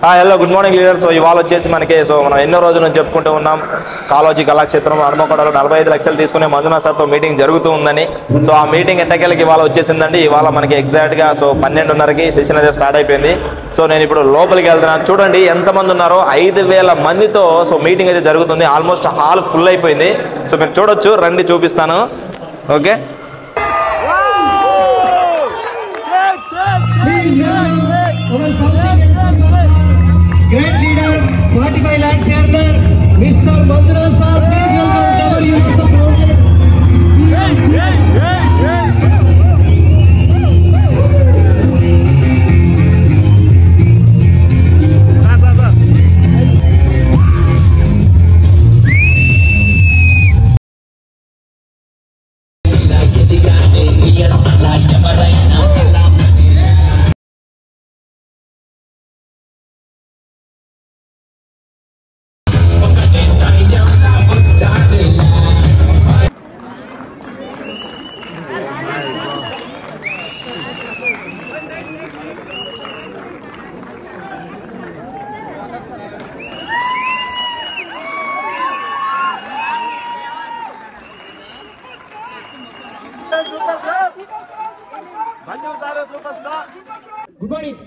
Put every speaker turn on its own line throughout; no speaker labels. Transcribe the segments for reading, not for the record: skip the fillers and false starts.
Hello good morning leader. So ఇవాళ వచ్చేసి మనకి మనం ఎన్నో రోజుల నుంచి చెప్పుకుంటూ ఉన్నాం కాళోజీ కళాక్షేత్రం హనుమకొండలో 45 లక్షలు తీసుకునే మంజునాథ్ సార్తో మీటింగ్ జరుగుతూ ఉందని. సో ఆ మీటింగ్ ఎట్టకేళ్ళకి ఇవాళ వచ్చేసిందండి. ఇవాళ మనకి ఎగ్జాక్ట్గా 12:30కి సెషన్ అయితే స్టార్ట్ అయిపోయింది. సో నేను ఇప్పుడు లోపలికి వెళ్తున్నాను. చూడండి ఎంతమంది ఉన్నారో, 5,000 మందితో మీటింగ్ అయితే జరుగుతుంది. ఆల్మోస్ట్ హాల్ ఫుల్ అయిపోయింది. సో మీరు చూడొచ్చు, రండి చూపిస్తాను. Okay,
great leader 45 lakh chairman Mr. Manjunath sir, please welcome you to the program. Good morning.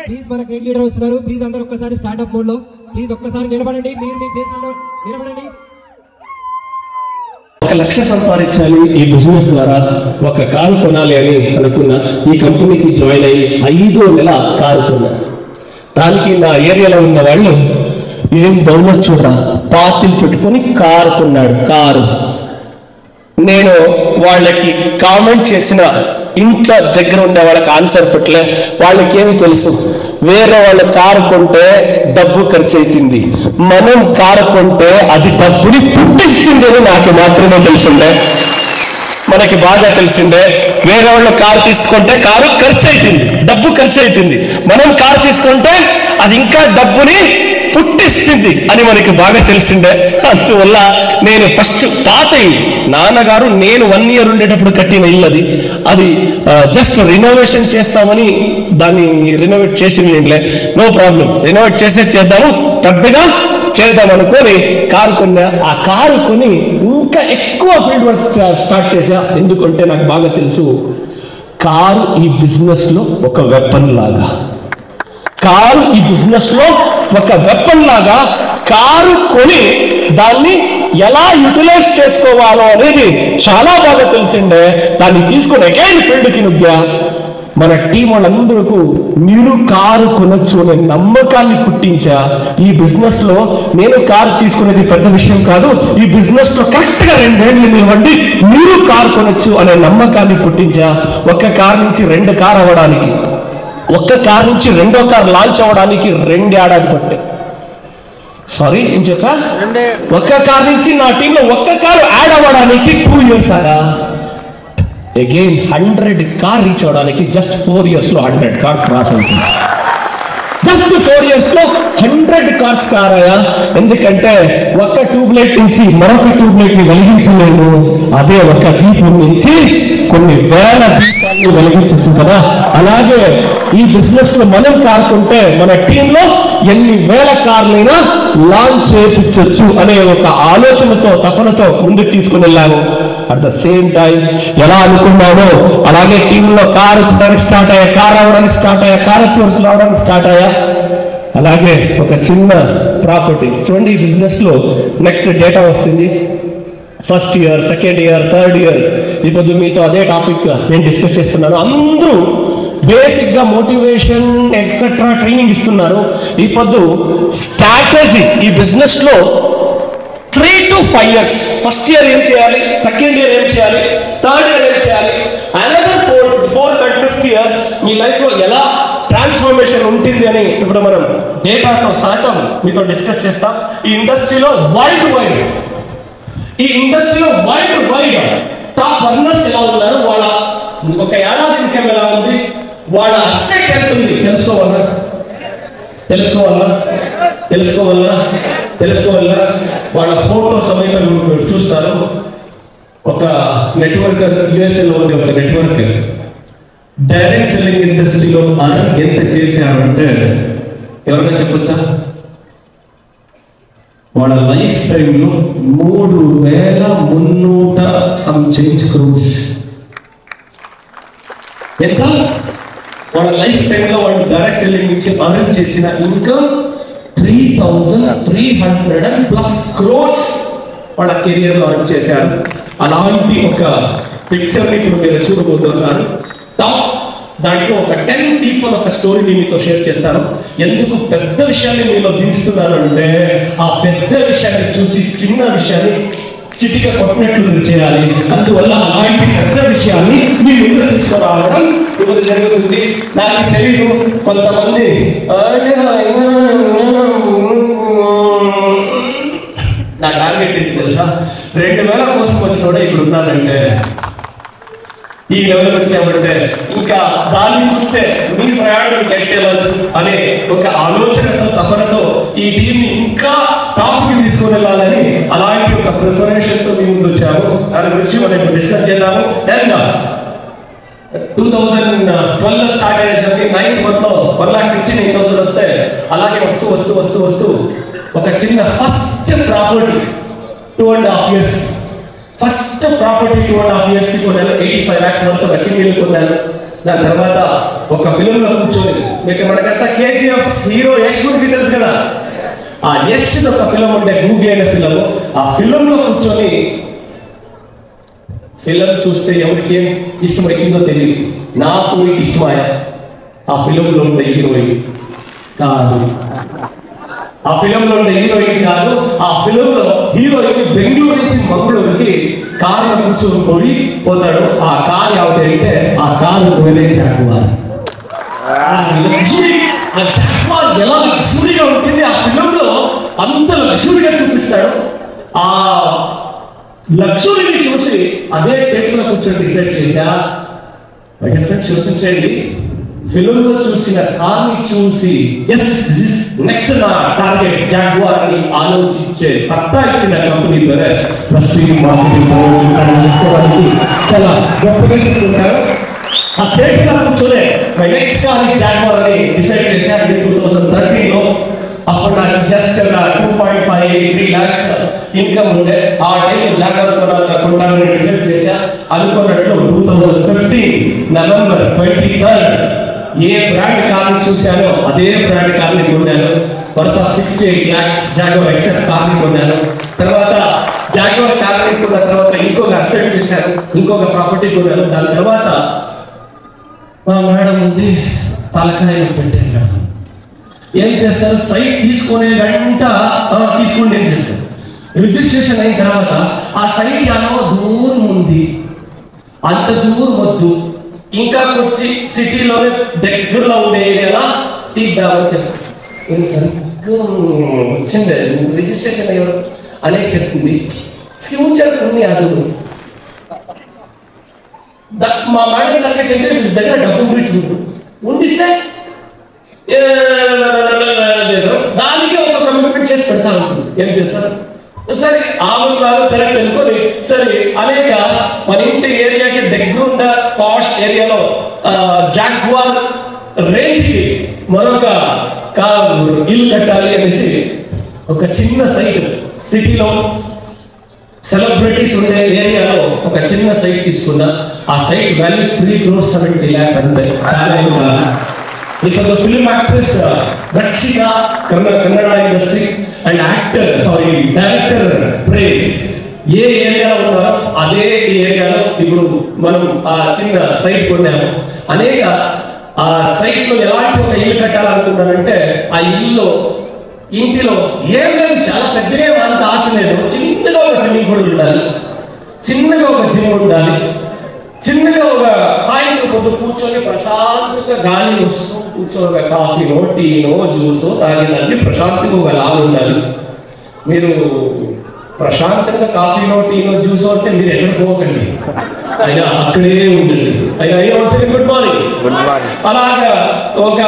Please మన గ్రేట్ లీడర్ వస్తున్నారు. ప్లీజ్ అందరూ ఒక్కసారి స్టార్ట్అప్ మోడ్ లో ప్లీజ్ ఒక్కసారి నిలబడండి. మీరు మీ ప్లేస్ లో నిలబడండి.
1 లక్ష సంపాదించాలి ఈ బిజినెస్ ద్వారా, ఒక కారు కొనాలి అని అనుకున్నా. ఈ కంపెనీకి జాయిన్ అయ్యి 5వ నెల కారు కొన్నా. దానికి నా ఏరియాలో ఉన్న వాళ్ళు ఏం దౌలత్ చూడరా, పార్టీలు పెట్టుకొని కారు కొన్నాడు. కారు నేను వాళ్ళకి కామెంట్ చేసిన ఇంట్లో దగ్గర ఉండే వాళ్ళకి ఆన్సర్ పెట్టలే. వాళ్ళకి ఏమి తెలుసు, వేరే వాళ్ళ కారు కొంటే డబ్బు ఖర్చు అవుతుంది, మనం కారు కొంటే అది డబ్బుని పుట్టిస్తుంది అని నాకు మాత్రమే తెలిసిందే. మనకి బాగా తెలిసిందే, వేరే వాళ్ళ కారు తీసుకుంటే కారు ఖర్చు అవుతుంది, డబ్బు ఖర్చు అవుతుంది. మనం కారు తీసుకుంటే అది ఇంకా డబ్బుని పుట్టిస్తుంది అని మనకి బాగా తెలిసిందే. అందువల్ల నేను ఫస్ట్ పాత నాన్నగారు నేను 1 year ఉండేటప్పుడు కట్టిన ఇల్లు అది జస్ట్ రినోవేషన్ చేస్తామని దాన్ని రినోవేట్ చేసిందిలే, నో ప్రాబ్లం, రినోవేట్ చేద్దాము, పెద్దగా చేద్దాం అనుకొని కారు కొన్నా. ఆ కారు కొని ఇంకా ఎక్కువ ఫీల్డ్ వర్క్ స్టార్ట్ చేశా. ఎందుకంటే నాకు బాగా తెలుసు, కారు ఈ బిజినెస్ లో ఒక వెపన్ లాగా, కారు ఈ బిజినెస్ లో ఒక వెపన్ లాగా, కారు కొని దాన్ని ఎలా యూటిలైజ్ చేసుకోవాలో అనేది చాలా బాగా తెలిసిండే. దాన్ని తీసుకుని అగైన్ ఫీల్డ్కి నుగ్గా. మన టీం వాళ్ళందరూ మీరు కారు కొనొచ్చు అనే నమ్మకాన్ని పుట్టించా. ఈ బిజినెస్ లో నేను కారు తీసుకునేది పెద్ద విషయం కాదు, ఈ బిజినెస్ లో కరెక్ట్ గా 2 ఏళ్ళు నిలవండి, మీరు కారు కొనొచ్చు అనే నమ్మకాన్ని పుట్టించా. ఒక కారు నుంచి 2 కారు అవ్వడానికి, ఒక్క కారు నుంచి 2వ కారు లాంచ్ అవ్వడానికి 2 ఏడాది పట్టే. సారీ ఏం చెప్పా, ఒక్క కారు నుంచి నా టీంలో ఒక్క కారు యాడ్ అవ్వడానికి 2 years ఆరా. అగైన్ 100 కార్ రీచ్ అవ్వడానికి జస్ట్ 4 years లో 100 కార్ క్రాస్ అవుతుంది. జస్ట్ 4 years లో 100 కార్స్ కారాయా. ఎందుకంటే ఒక్క ట్యూబ్లైట్ నుంచి మరొక ట్యూబ్లైట్ ని వెలిగించలేము, అదే ఒక్క దీపం నుంచి కొన్ని వేల దీపాలను వెలిగించేస్తుంది కదా. అలాగే ఈ బిజినెస్ లో మనం కారుకుంటే మన టీంలో ఎన్ని వేల కార్లైనా లాంచ్ చేయించవచ్చు అనే ఒక ఆలోచనతో తపనతో ముందుకు తీసుకుని వెళ్ళాము. అట్ ద సేమ్ టైం ఎలా అనుకున్నామో అలాగే టీంలో కారు వచ్చడానికి స్టార్ట్ అయ్యా, కారు రావడానికి స్టార్ట్ అయ్యా, కారు వచ్చి రావడానికి స్టార్ట్ అయ్యా. అలాగే ఒక చిన్న ప్రాపర్టీ చూడండి, ఈ బిజినెస్ లో నెక్స్ట్ డేటా వస్తుంది. 1st year, 2nd year, 3rd year. ఇప్పుడు మీతో అదే టాపిక్ నేను డిస్కస్ చేస్తున్నాను. అందరూ బేసిక్ గా మోటివేషన్ ఎక్సెట్రా ట్రైనింగ్ ఇస్తున్నారు. ఈ పొద్దు స్ట్రాటజీ ఈ బిజినెస్ లో 3 to 5 years, 1st year ఏం చేయాలి, 2nd year ఏం చేయాలి, 3rd year ఏం చేయాలి, another 4th and 5th year me life లో ఎలా ట్రాన్స్ఫర్మేషన్ ఉంటుంది అని ఇప్పుడు మనం డేటాతో సహతం మీతో డిస్కస్ చేస్తాం. ఈ ఇండస్ట్రీలో వైడ్ టాప్ రన్నర్స్ ఎలా ఉన్నారు, వాళ్ళ ఒక ఏడాది ఇన్కమ్ ఎలా ఉంది, వాళ్ళ అసెట్ ఎంత ఉంది తెలుసుకోవాలా. వాళ్ళ ఫోటో సమయంలో మీరు చూస్తారు. ఒక నెట్వర్క్ యుఎస్ఏలో ఉంది, ఒక నెట్వర్క్ డైరెక్ట్ సెల్లింగ్ ఇండస్ట్రీలో ఎంత చేశారంటే ఎవరైనా చెప్పొచ్చా? వాళ్ళ లైఫ్ టైంలో 3,300 సమ్ చేంజ్ క్రోర్స్. ఎంత? వాళ్ళ లైఫ్ టైంలో వాళ్ళు డైరెక్ట్ సెల్లింగ్ నుంచి అర్న్ చేసిన ఇన్కమ్ 3,300+ క్రోర్స్ వాళ్ళ కెరియర్ లో అర్న్ చేశారు. అలాంటి ఒక పిక్చర్ ఇప్పుడు మీరు చూడబోతున్నారు. టాప్ దాంట్లో ఒక 10 people ఒక స్టోరీని మీతో షేర్ చేస్తాను. ఎందుకు పెద్ద విషయాన్ని మీలో తీస్తున్నాను అంటే, ఆ పెద్ద విషయాన్ని చూసి చిన్న విషయాన్ని చిటిక కొట్టినట్లు మీరు చేయాలి. అందువల్ల అలాంటి పెద్ద విషయాన్ని మీ ముందు తీసుకురావడం ఇప్పుడు జరుగుతుంది. నాకు తెలియదు, కొంతమంది నా టార్గెట్ ఏంటి తెలుసా? 2,000 కోసం వచ్చినోడే ఇప్పుడు ఉన్నానంటే, ఈ లెవెల్ వచ్చామంటే ఇంకా దాన్ని చూస్తే మీ ప్రయాణం గట్టెళ్ళచ్చు అనే ఒక ఆలోచనతో, తపనతో ఈ టీంని ఇంకా టాప్ కి తీసుకుని వెళ్ళాలని అలాంటి ఒక ప్రిపరేషన్ తో మీ ముందు వచ్చాము. దాని గురించి మనం డిస్కస్ చేద్దాము. అండ్ 2012 స్టార్ట్ అయిన జర్నీ 9th month లో 1,69,000 వస్తే, అలాగే వస్తూ వస్తూ వస్తూ వస్తూ ఒక చిన్న first property 2.5 years, first property 2.5 years కొన్నాను. 85 lakhs వరకు ఒక చిన్న ఇల్లు కొన్నాను. దాని తర్వాత ఒక ఫిలిం లో కూర్చొని, మీకు మనకంతా కేజీఎఫ్ హీరో యశ్ గురించి తెలుసు కదా, ఆ యశ్ ఒక ఫిలిం ఉంటే గూగుల్ అనే ఫిలిం, ఆ ఫిలిం లో కూర్చొని ఫిలిం చూస్తే ఎవరికి ఏం ఇష్టమైందో తెలియదు. నాకు మీకు ఇష్టమాయ ఆ ఫిలింలో ఉండే హీరోయిన్ కాదు, ఆ ఫిలింలో ఉండే హీరోయిన్ కాదు, ఆ ఫిలింలో హీరోయిన్ బెంగళూరు నుంచి మంగళూరుకి కారులో కూర్చొని పోయి పోతాడు. ఆ కారు ఎవరి అంటే, ఆ కారు జాగ్వార్. ఆ జాగ్వార్ ఎలా లగ్జరీగా ఉంటుంది ఆ ఫిలింలో, అంత లగ్జరీగా చూపిస్తాడు. ఆ లగ్జరీని చూసి అదే థియేటర్లో కూర్చొని డిసైడ్ చేశా, మై డియర్ ఫ్రెండ్స్ యోచించండి, ఫిలిం లో చూసిన కార్ని చూసి ఎస్ దిస్ ఇస్ నెక్స్ట్ నా టార్గెట్ జాగ్వార్ అని ఆలోచించే సత్తా ఇచ్చిన కంపెనీ పేరే ప్రెస్టీజ్ మార్కెటింగ్ చూసుకోవడానికి చాలా గొప్పగా చెప్తుంటారు. ఆ థియేటర్లో కూర్చొని my next car is jaguar అని డిసైడ్ చేశాను 2013 లో. అప్పుడు నాకు జస్ట్ 2.53 lakhs ఇన్కమ్ ఉండే. ఆ టైంలో జాగ్వార్ కొనాలని డిసైడ్ చేశా. అనుకున్నట్లు 2015 November 23rd ఏ బ్రాండ్ కార్ని చూశానో అదే బ్రాండ్ కార్ని కొన్నాను. వర్త్ 68 lakhs జాగ్వార్ ఎక్సెస్ కార్ని కొన్నాను. తర్వాత జాగ్వార్ కార్ని కొన్న తర్వాత ఇంకొక అసెట్ చేశాను, ఇంకొక ప్రాపర్టీ కొన్నాను. దాని తర్వాత మా మేడం ఉంది, తలకాయ పెట్టాను. ఏం చేస్తారు, సైట్ తీసుకునే వెంట తీసుకోండి అని చెప్పారు. రిజిస్ట్రేషన్ అయిన తర్వాత ఆ సైట్ యానో దూరం ఉంది, అంత దూరం వద్దు, ఇంకా వచ్చి సిటీలోనే దగ్గరలో ఉండే ఏరియాలో తీద్దామని చెప్పారు. నేను సరిగ్గా వచ్చింది రిజిస్ట్రేషన్ అయ్యారు అనే చెప్తుంది. ఫ్యూచర్ ఉంది అది మా మేడం టార్గెట్ అంటే దగ్గర డబ్బు గురించి ఉండిస్తే దానికి ఒక కమిట్మెంట్ చేసి పెడతా ఉంటుంది. ఏం చేస్తారు, సరే ఆవులు కరెక్ట్ అనుకోని సరే అనేక మన ఇంటి ఏరియాకి దగ్గరున్న పాష్ ఏరియాలో జాగ్వార్ రేంజ్ కి మరొక ఇల్లు కట్టాలి అనేసి ఒక చిన్న సైట్ సిటీలో సెలబ్రిటీస్ ఉండే ఏరియాలో ఒక చిన్న సైట్ తీసుకున్నా. ఆ సైట్ వాల్యూ 3,70 lakhs అంతే, చాలా because the film actress Rakshika, Kannada industry and director Prem ఏ ఏరియాలో ఉన్నారో అదే ఏరియాలో ఇప్పుడు మనం ఆ చిన్న సైట్ కొన్నాము. అనేక ఆ సైట్ లో ఎలాంటి ఒక ఇల్లు కట్టాలనుకున్నానంటే, ఆ ఇల్లు ఇంటిలో ఏం లేదు, చాలా పెద్దగా అంత ఆశ లేదు. చిన్నగా ఒక స్విమ్మింగ్ పూల్ ఉండాలి, చిన్నగా ఒక జిమ్ ఉండాలి, చిన్నగా ఒక సాయంత్రం పొద్దు కూర్చొని ప్రశాంతంగా గాలి వస్తూ కూర్చొని కాఫీనో టీనో జ్యూసో తాగేదానికి ప్రశాంతంగా ఒక లాభం ఉండాలి. మీరు ప్రశాంతంగా కాఫీనో టీనో జ్యూసో అంటే మీరు ఎక్కడ పోకండి, అయినా అక్కడే ఉండండి. అయినా గుడ్ మార్నింగ్. అలాగా ఒక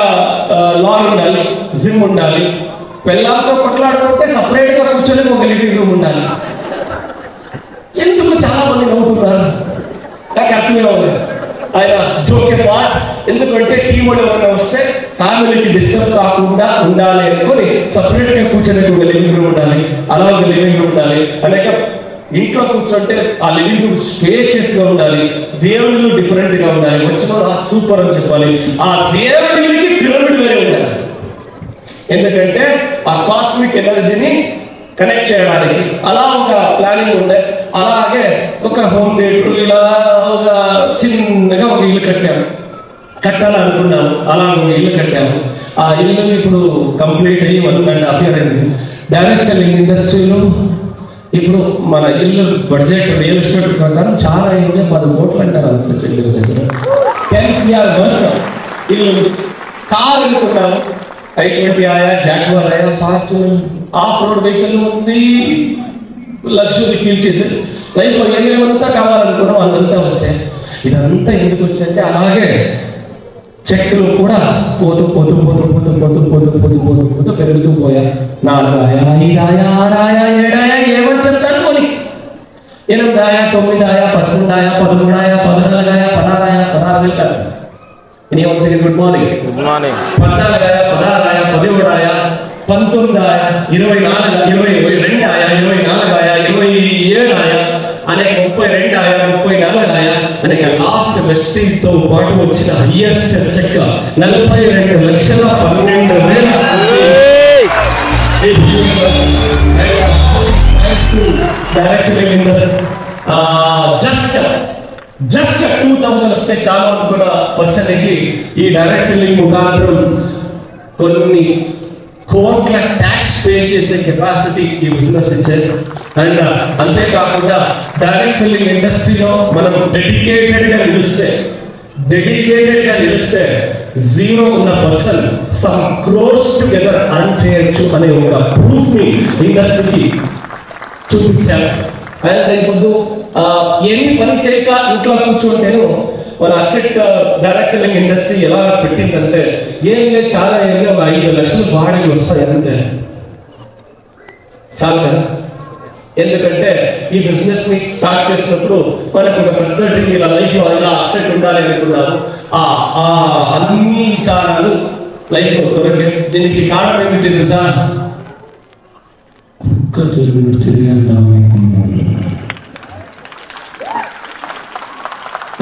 లాన్ ఉండాలి, జిమ్ ఉండాలి, పిల్లలతో కొట్లాడుకుంటే సపరేట్ గా కూర్చొని ఒక లివింగ్ రూమ్ ఉండాలి. ఎందుకు చాలా మంది నవ్వుతున్నారు, నాకు అర్థమే అవ్వలేదు. ఆయన జోకే పార్ట్. ఎందుకంటే టీం వాళ్ళు ఎవరైనా వస్తే ఫ్యామిలీకి డిస్టర్బ్ కాకుండా ఉండాలి అనుకుని సపరేట్ గా కూర్చొని ఒక లివింగ్ రూమ్ ఉండాలి, అలా ఒక లివింగ్ రూమ్ ఉండాలి. అనేక ఇంట్లో కూర్చుంటే ఆ లివింగ్ రూమ్ స్పేషియస్ గా ఉండాలి, దేవుళ్ళు డిఫరెంట్ గా ఉండాలి, వచ్చిన సూపర్ అని చెప్పాలి. ఆ దేవుడికి పిరమిడ్ వేరే ఉండాలి, ఎందుకంటే ఆ కాస్మిక్ ఎనర్జీని కనెక్ట్ చేయడానికి. అలా ఒక ప్లానింగ్ ఉండే. అలాగే ఒక హోమ్ థియేటర్ ఇలా ఒక చిన్నగా ఒక ఇల్లు కట్టాలనుకున్నాము. అలా ఒక ఇల్లు కట్టాము. ఆ ఇల్లు ఇప్పుడు కంప్లీట్ అయ్యి 1.5 years అయింది. డైరెక్ట్ సెల్లింగ్ ఇండస్ట్రీలో ఇప్పుడు మన ఇల్లు బడ్జెట్ రియల్ ఎస్టేట్ ప్రకారం చాలా అయింది. 10 కోట్లు అంటారు అంత ఇల్లు దగ్గర. 10 CR వర్క్ ఇల్లు. కార్ అనుకున్నాము, i20 ఆయా, జాగ్వార్ ఆయా, ఫార్చ్యూన్, ఆఫ్ రోడ్ వెహికల్ ఉంది, లగ్జరీ ఫీల్ చేసే లైఫ్ ఏమేమంతా కావాలనుకున్నాం అదంతా వచ్చాయి. ఇదంతా ఎందుకు వచ్చాయంటే అలాగే చెక్కులు కూడా పోతూ పెరుగుతూ పోయాయి. 4 ఆయా, 5 ఆయా, 6 ఆయా, 7 ఆయా ఏమని చెప్తారు కొని. 8 ఆయా, 9 ఆయా, 11 ఆయా, 13 ఆయా, 14 ఆయా, 16 ఆయా, 16,000 కాదు. Good morning. 14 ఆయా, 16 ఆయా, 17 ఆయా, 19 ఆయా, 24, 22 ఆయా, 24 ఆయా, 27 ఆయా, అనేక 32 ఆయా, 34 ఆయా, అనేక లాస్ట్ వెస్టింగ్ తో పాటు వచ్చిన హైయెస్ట్ చెక్ 42,12,000. జస్ట్ 2000 వస్తే చాలు అనుకున్న పర్సన్కి ఈ డైరెక్ట్ సెల్లింగ్ ముఖాంతరం కొన్ని కోట్ల ట్యాక్స్ పే చేసే కెపాసిటీ ఈ బిజినెస్ ఇచ్చారు. అండ్ అంతేకాకుండా డైరెక్ట్ సెల్లింగ్ ఇండస్ట్రీలో మనం డెడికేటెడ్ గా నిలిస్తే జీరో ఉన్న person some crores together earn చేయొచ్చు అనే ఒక ప్రూఫ్ ని ఇండస్ట్రీకి చూపించారు. అండ్ ఇప్పుడు ఏమి పని చేయక ఇంట్లో కూర్చుంటేను మన అసెట్ డైరెక్ట్ సెల్లింగ్ ఇండస్ట్రీ ఎలా పెట్టిందంటే ఏం లేదు, చాలా ఏమైనా 5 లక్షలు బాడీ వస్తాయి అంతే, చాలు కదా. ఎందుకంటే ఈ బిజినెస్ ని స్టార్ట్ చేసినప్పుడు మనకు ఒక పెద్ద డ్రీమ్, ఇలా లైఫ్ లో ఇలా అసెట్ ఉండాలి అనుకున్నాను. అన్ని విచారాలు లైఫ్ లో దొరికే. దీనికి కారణం ఏమిటి తెలుసా? కుక్క తిరిగి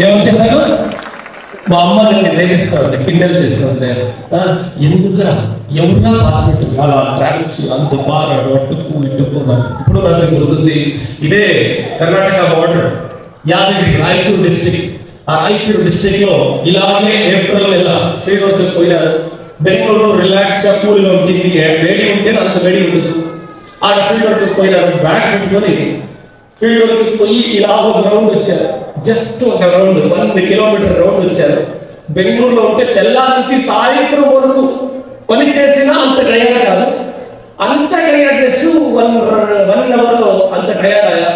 ఏమని చెప్పాను? మా అమ్మ నన్ను ప్రేమిస్తా ఉంటే, కిండల్ చేస్తూ ఉంటే, ఎందుకురా ఎవరుగా బాధపెట్టు అలా ట్రావెల్స్ అంత బాగా అటుకు ఇటుకు. ఇప్పుడు నాకు గుర్తుంది, ఇదే కర్ణాటక బార్డర్ యాదగిరి రాయచూరు డిస్ట్రిక్ట్. ఆ రాయచూరు డిస్ట్రిక్ట్ లో ఇలాగే ఏప్రిల్ నెల ఫీల్డ్ వర్క్ పోయినారు. బెంగళూరులో రిలాక్స్ గా కూల్గా ఉంటుంది, వేడి ఉంటే అంత వేడి ఉండదు. ఆ ఫీల్డ్ వర్క్ పోయినారు, బ్యాగ్ పెట్టుకొని ఫీల్డ్ వర్క్ పోయి ఇలా ఒక రౌండ్ వచ్చారు. జస్ట్ ఒక రౌండ్ 1 kilometer రౌండ్ వచ్చారు. బెంగళూరులో ఉంటే తెల్లారి నుంచి సాయంత్రం వరకు పని చేసినా అంత టైర్డ్ కాదు. అంత టైర్డ్నెస్ 1 hour లో అంత టైర్డ్ అయ్యా.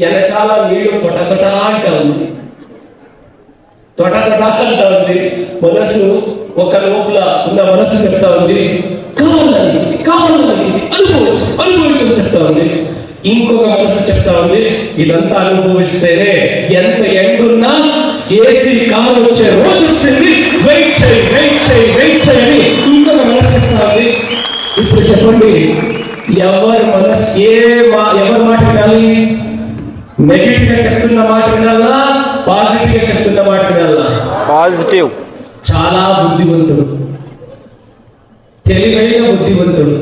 వెనకాల నీళ్లు తొట అంటా ఉంది. మనసు ఒక లోపల ఉన్న మనసు చెప్తా ఉంది, కావాలని అనుభవించు చెప్తా ఉంది. ఇంకొక మనసు చెప్తా ఉంది, ఇదంతా అనుభవిస్తేనే ఎంత ఎండున్నా ఏసీ కారు వచ్చే రోజు వస్తుంది, వెయిట్ చేయని ఇంకొక మనసు చెప్తా ఉంది. ఇప్పుడు చెప్పండి, ఎవరి మనసు ఎవరి మాట వినాలి? నెగిటివ్ గా చెప్తున్న మాట వినాలా, పాజిటివ్ గా చెప్తున్న మాట వినాలా?
పాజిటివ్.
చాలా బుద్ధివంతుడు, తెలివైన బుద్ధివంతుడు.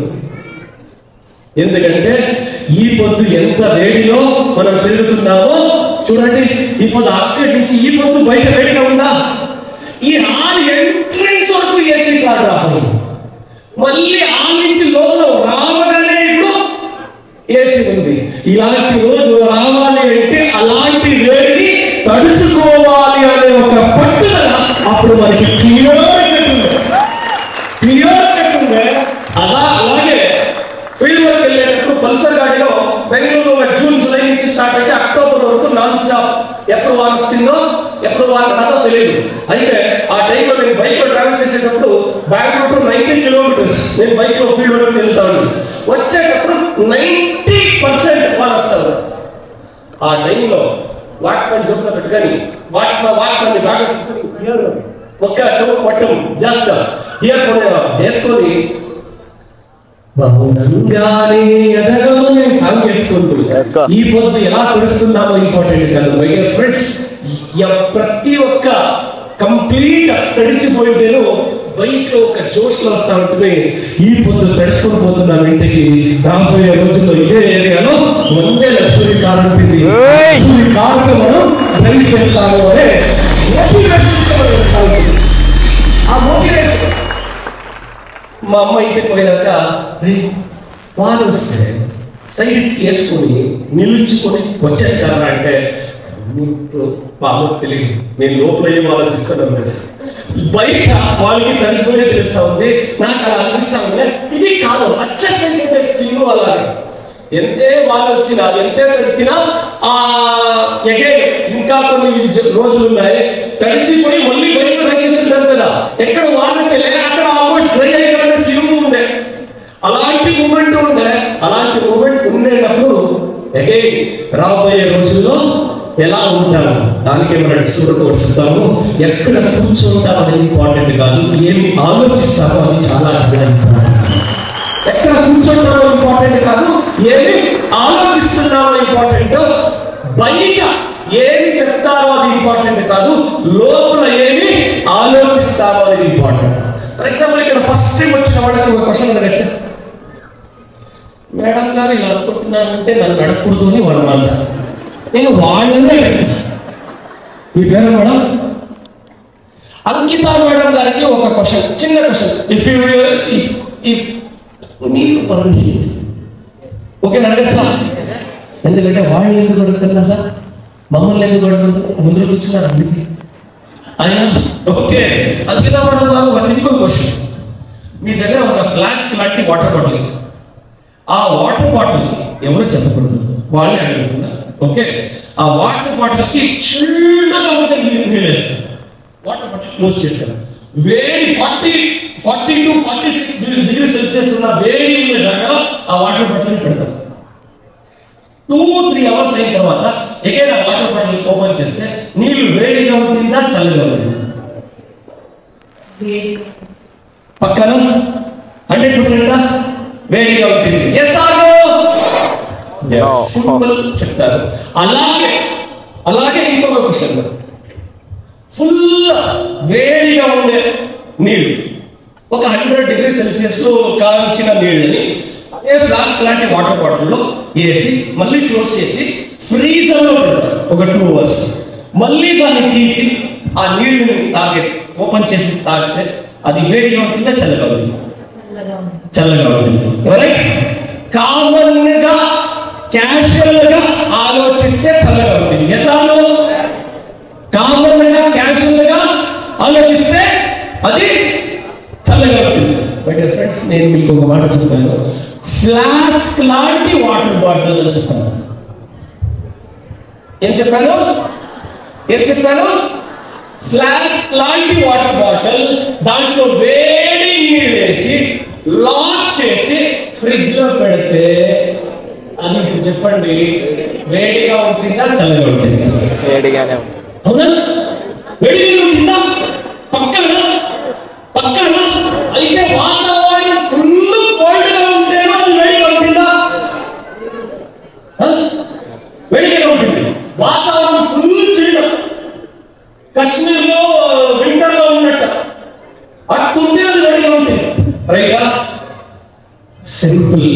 ఎందుకంటే ఈ పొద్దు ఎంత వేడిలో మనం తిరుగుతున్నామో చూడండి. ఈ పొద్దు అక్కడి నుంచి ఈ పొద్దు బయట వేడిగా ఉందా? ఈ హాల్ ఎంట్రెన్స్ వరకు ఏసీ కాదు రాదు, మళ్ళీ హాల్ నుంచి లోపల రావగానే ఇప్పుడు ఏసీ ఉంది. ఇలాంటి రోజు రావాలి అంటే అలాంటి వేడిని తడుచుకోవాలి అనే ఒక పట్టుదల అప్పుడు మనకి క్లియర్ అలాగే ఫీల్డ్ వర్క్ వెళ్ళేటప్పుడు పల్సర్ గాడిలో బెంగళూరులో జూన్ జూలై నుంచి స్టార్ట్ అయితే అక్టోబర్ వరకు నాన్ స్టాప్. ఎప్పుడు వాన వస్తుందో ఎప్పుడు వాన రాదో తెలియదు. అయితే ఆ టైంలో నేను బైక్ లో ట్రావెల్ చేసేటప్పుడు బెంగళూరు టు 90 kilometers నేను బైక్ లో ఫీల్డ్ వర్క్ వెళ్తాను. వచ్చేటప్పుడు 90% వాన వస్తారు. ఆ టైంలో వాక్మన్ జోబులో పెట్టుకొని వాక్మన్ బాగా ఒక్క చెవు పట్టం జాస్త ఇయర్ ఫోన్ వేసుకొని మౌనంగానే ఎదగమని సాంగ్ చేసుకుంటూ ఈ పొద్దు ఎలా తెలుస్తున్నామో ఇంపార్టెంట్ కాదు మై డియర్ ఫ్రెండ్స్. ప్రతి ఒక్క కంప్లీట్ తడిసిపోయింటేనో బైక్ లో ఒక జోష్ లో వస్తా ఉంటుంది. ఈ పొద్దు తడుచుకొని పోతున్నాం ఇంటికి. రాబోయే రోజుల్లో ఇదే ఏరియాలో 100 లక్షల కారు ఉంటుంది. కారుతో మనం డ్రైవ్ చేస్తాము అనే ఆ మోటివేషన్. మా అమ్మ ఇంటికి పోయినాక వాళ్ళు వస్తే సైడ్కి వేసుకొని నిలుచుకొని వచ్చేది కదా అంటే బాబు తెలియదు, నేను లోపల ఏం ఆలోచిస్తున్నాను తెలుసు. బయట వాళ్ళకి తడిసిపోయే తెలుస్తా ఉంది, నాకు అలా అనిపిస్తా ఉంది. ఇది కాదు అచ్చే స్కిల్ అలాగే ఎంతే వాళ్ళు వచ్చినా ఎంతే తడిచినా ఇంకా కొన్ని రోజులు ఉన్నాయి తడిచిపోయి మళ్ళీ బయట రక్షిస్తున్నారు కదా. ఎక్కడ వాళ్ళు చెల్లె అక్కడ ఆల్మోస్ట్ డ్రై అయిపోయిన సిలువు ఉండే అలాంటి మూమెంట్ ఉండే. అలాంటి మూమెంట్ ఉండేటప్పుడు అగైన్ రాబోయే రోజుల్లో ఎలా ఉంటాము దానికి మనం చూడకూడదు చూస్తాము. ఎక్కడ కూర్చుంటాం అనేది ఇంపార్టెంట్ కాదు, ఏమి ఆలోచిస్తామో అది చాలా ఇంపార్టెంట్. ఎక్కడ కూర్చుంటామో ఇంపార్టెంట్ కాదు, ఏమి ఆలోచిస్తున్నామో ఇంపార్టెంట్. బయట ఏమి చెప్తారో అది ఇంపార్టెంట్ కాదు, లోపల ఏమి ఆలోచిస్తారో అనేది ఇంపార్టెంట్. ఫర్ ఎగ్జాంపుల్ ఇక్కడ ఫస్ట్ టైం వచ్చిన వాళ్ళకి ఒక క్వశ్చన్ అడగచ్చు. మేడం గారు ఇలా అనుకుంటున్నానంటే నన్ను అడగకూడదు అని వాళ్ళు అంటారు. నేను వాళ్ళనే మీ పేరు మేడం అంకిత మేడం గారికి ఒక క్వశ్చన్, చిన్న క్వశ్చన్. ఇఫ్ మీరు పర్మిషన్ ఓకే అడగచ్చా? ఎందుకంటే వాళ్ళు ఎందుకు అడుగుతున్నా సార్, మమ్మల్ని ఎందుకు అడుగుతున్నారు, ముందు కూర్చున్నారు అందుకే ఆయన. ఓకే అంకిత మేడం గారు ఒక సింపుల్ క్వశ్చన్. మీ దగ్గర ఒక ఫ్లాస్క్ లాంటి వాటర్ బాటిల్ ఇచ్చారు. ఆ వాటర్ బాటిల్ ఎవరు చెప్పకూడదు, వాళ్ళే అడుగుతున్నారు. ఓకే ఆ వాటర్ బాటిల్ కి చిల్లగా ఉంటే నీళ్ళు వేస్తారు. వాటర్ బాటిల్ క్లోజ్ చేశారు. వేడి 40 to 46 డిగ్రీ సెల్సియస్ ఉన్న వేడి జాగా ఆ వాటర్ బాటిల్ పెడతారు. 2-3 అవర్స్ అయిన తర్వాత ఎగైన్ ఆ వాటర్ బాటిల్ ఓపెన్ చేస్తే నీళ్లు వేడిగా ఉంటుందా చల్లగా ఉంటుందా? పక్కన 100% వేడిగా ఉంటుంది. ఎస్ ఆర్ నో సింపుల్ చెప్తారు. అలాగే ఇంకొక క్వశ్చన్, ఫుల్ వేడిగా ఉండే నీళ్లు ఒక 100 డిగ్రీ సెల్సియస్ లో కాల్చిన నీళ్ళని అదే ఫ్లాస్క్ లాంటి వాటర్ బాటిల్ లో వేసి మళ్ళీ క్లోజ్ చేసి ఫ్రీజర్ లో పెడతారు ఒక 2 అవర్స్. మళ్ళీ దాన్ని తీసి ఆ నీళ్ళని ఓపెన్ చేసి తాగితే అది వేడిగా ఉంటుందా చల్లగా ఉంటుంది? చల్లగా ఉంటుంది. కామన్ గా క్యాజువల్ గా ఆలోచిస్తే చల్లగా ఉంటుంది. ఎసాలో కామన్ గా క్యాజువల్ గా ఆలోచిస్తే అది చల్లగా ఉంటుంది. బట్ ఫ్రెండ్స్ నేను మీకు ఒక మాట చెప్తాను, ఫ్లాస్క్ లాంటి వాటర్ బాటిల్ అని చెప్తాను. ఏం చెప్పాను? ఫ్లాస్క్ లాంటి వాటర్ బాటిల్, దాంట్లో వేడి నీళ్ళు వేసి లాక్ చేసి ఫ్రిడ్జ్ లో పెడితే అని చెప్పండి వేడిగా ఉంటుందా చల్లగా ఉంటుందా?
వేడిగానే ఉంటుంది.
అవునా? వేడిగా ఉంటుందా? పక్కన అయితే వాతావరణం ఫుల్ కోల్డ్ గా ఉంటేనో అది వేడిగా ఉంటుందా? వేడిగా ఉంటుంది. వాతావరణం ఫుల్ చిల్డ్, కాశ్మీర్ లో వింటర్ లో ఉన్నట్టు అట్టుంటే అది వేడిగా ఉంటుంది. రైగా సింపుల్.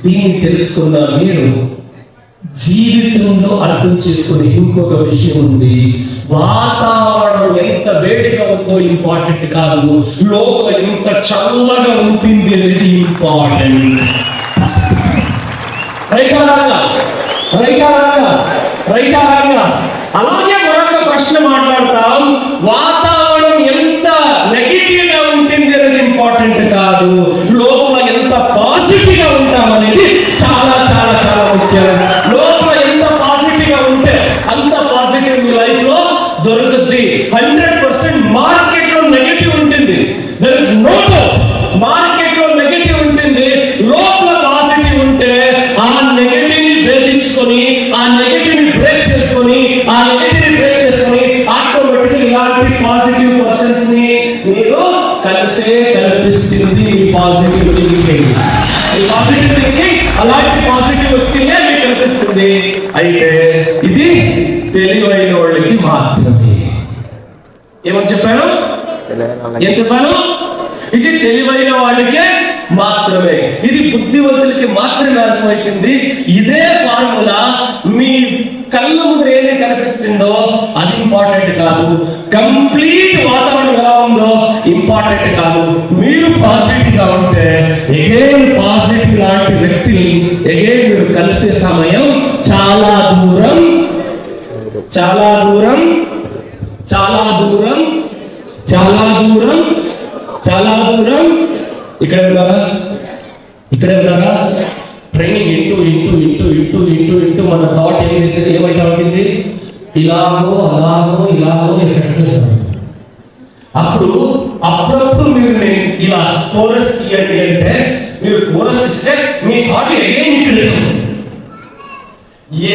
దీన్ని తెలుసుకున్న మీరు జీవితంలో అర్థం చేసుకునే ఇంకొక విషయం ఉంది. వాతావరణం ఎంత వేడిగా ఉందో ఇంపార్టెంట్ కాదు, లోపల ఎంత చల్లగా ఉంటుంది అనేది ఇంపార్టెంట్. అలాగే మరొక ప్రశ్న మాట్లాడతాం. వాతావరణం ఎంత నెగిటివ్ గా ఉంటుంది అనేది ఇంపార్టెంట్ కాదు, లోపల ఎంత పాజిటివ్ గా ఉంటాం అనేది చాలా చాలా చాలా ముఖ్యం. లోపల ఎంత పాజిటివ్ గా ఉంటే అంత పాజిటివ్ మీ లైఫ్ లో దొరుకుతుంది. 100% మార్కెట్ లో నెగిటివ్ ఉంటుంది, మార్కెట్ లో నెగిటివ్ ఉంటుంది. లోపల పాజిటివ్ ఉంటే ఆ నెగిటివ్ ని భేదించుకొని, ఆ నెగిటివ్ ని బ్రేక్ చేసుకొని, ఆ పాజిటివ్ థింకింగ్. ఈ పాజిటివ్ థింకింగ్ అలాంటి పాజిటివ్ థింకింగే మీకు కనిపిస్తుంది. అయితే ఇది తెలివైన వాళ్ళకి మాత్రమే. ఏమని చెప్పాను? ఏం చెప్పాను? ఇది తెలివైన వాళ్ళకే మాత్రమే, ఇది బుద్ధివంతులకి మాత్రమే అర్థమవుతుంది. ఇదే ఫార్ములా మీ కళ్ళ ముందు ఏది కనిపిస్తుందో అది ఇంపార్టెంట్ కాదు, కంప్లీట్ వాతావరణం ఎలా ఉందో ఇంపార్టెంట్ కాదు. మీరు పాజిటివ్ గా ఉంటే ఎగైన్ పాజిటివ్ లాంటి వ్యక్తిని ఎగైన్ మీరు కలిసే సమయం చాలా దూరం, చాలా దూరం, చాలా దూరం, చాలా దూరం, చాలా దూరం. ఇక్కడే ఉన్నారా? ఇక్కడే ఉన్నారా? Training into into into into into into మన థాట్ ఏమైతే ఉంటుంది, ఇలాగో అలాగో ఇలాగో ఎక్కడ. అప్పుడు అప్పుడప్పుడు మీరు ఇలా కోరస్ ఇవ్వండి అంటే మీరు కోరస్ ఇస్తే మీ థాట్ ఇక్కడ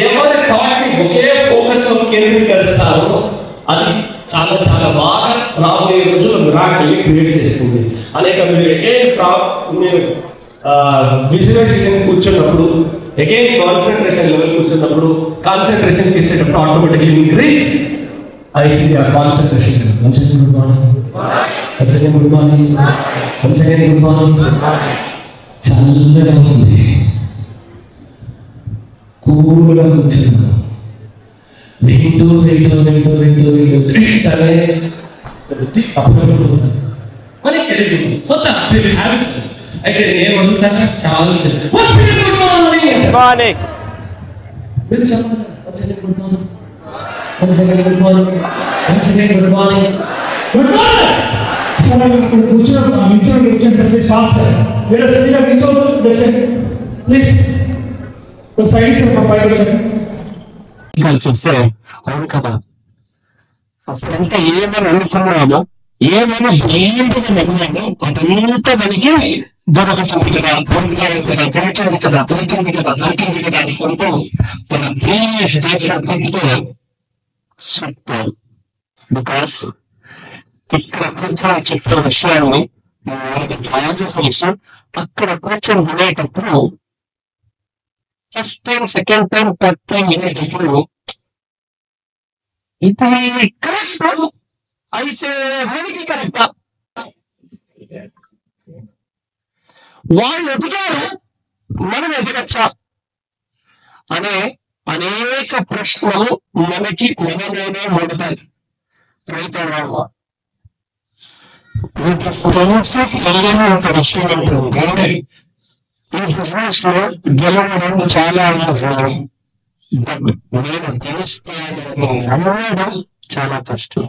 ఎవరి థాట్ ని ఒకే ఫోకస్ లో కేంద్రీకరిస్తారో అది చాలా చాలా బాగా రాబోయే రోజుల్లో మిరాకిల్ క్రియేట్ చేస్తుంది. అనేక మీరు విజువలైజేషన్ కూర్చున్నప్పుడు అగైన్ కాన్సన్ట్రేషన్ లెవెల్ కూర్చున్నప్పుడు కాన్సన్ట్రేషన్ చేసేటప్పుడు ఆటోమేటిక్లీ ఇంక్రీజ్ అయితే ఆ concentration level. Once again good morning, once again good morning, once again good morning. చల్లగా ఉంది, కూల్గా కూర్చున్నాను. వింటూ వింటూ వింటూ వింటూ వింటూ అయితే నేను వదులుతాను. చాలా
చూస్తే అవును కదా, అప్పుడంతా ఏమని అనుకున్నామో ఏమైనా ఏంటిగా నమ్మామో అదంతా మనకి దొరకతుంది కదా, దొరుకుతుంది కదా, దొరుకుతుంది కదా, దొరుకుతుంది కదా, దొరుకుతుంది కదా అనుకుంటూ మనం సూపర్. బికాస్ ఇక్కడ కూర్చొని చెప్పే విషయాన్ని బాగా తెలుసు. అక్కడ కూర్చొని వినేటప్పుడు first time, second time, third time వినేటప్పుడు ఇది కరెక్ట్ అయితే మనకి కరెక్ట్, వాళ్ళు ఎదిగారు మనం ఎదగచ్చా అనే అనేక ప్రశ్నలు మనకి మనలోనే మొదటాయి. రైతారావు తెలియని ఒక విషయం ఏంటంటే ఈ బిజినెస్ లో గెలవడం చాలా అవసరం. నేను గెలుస్తాను నమ్మడం చాలా కష్టం.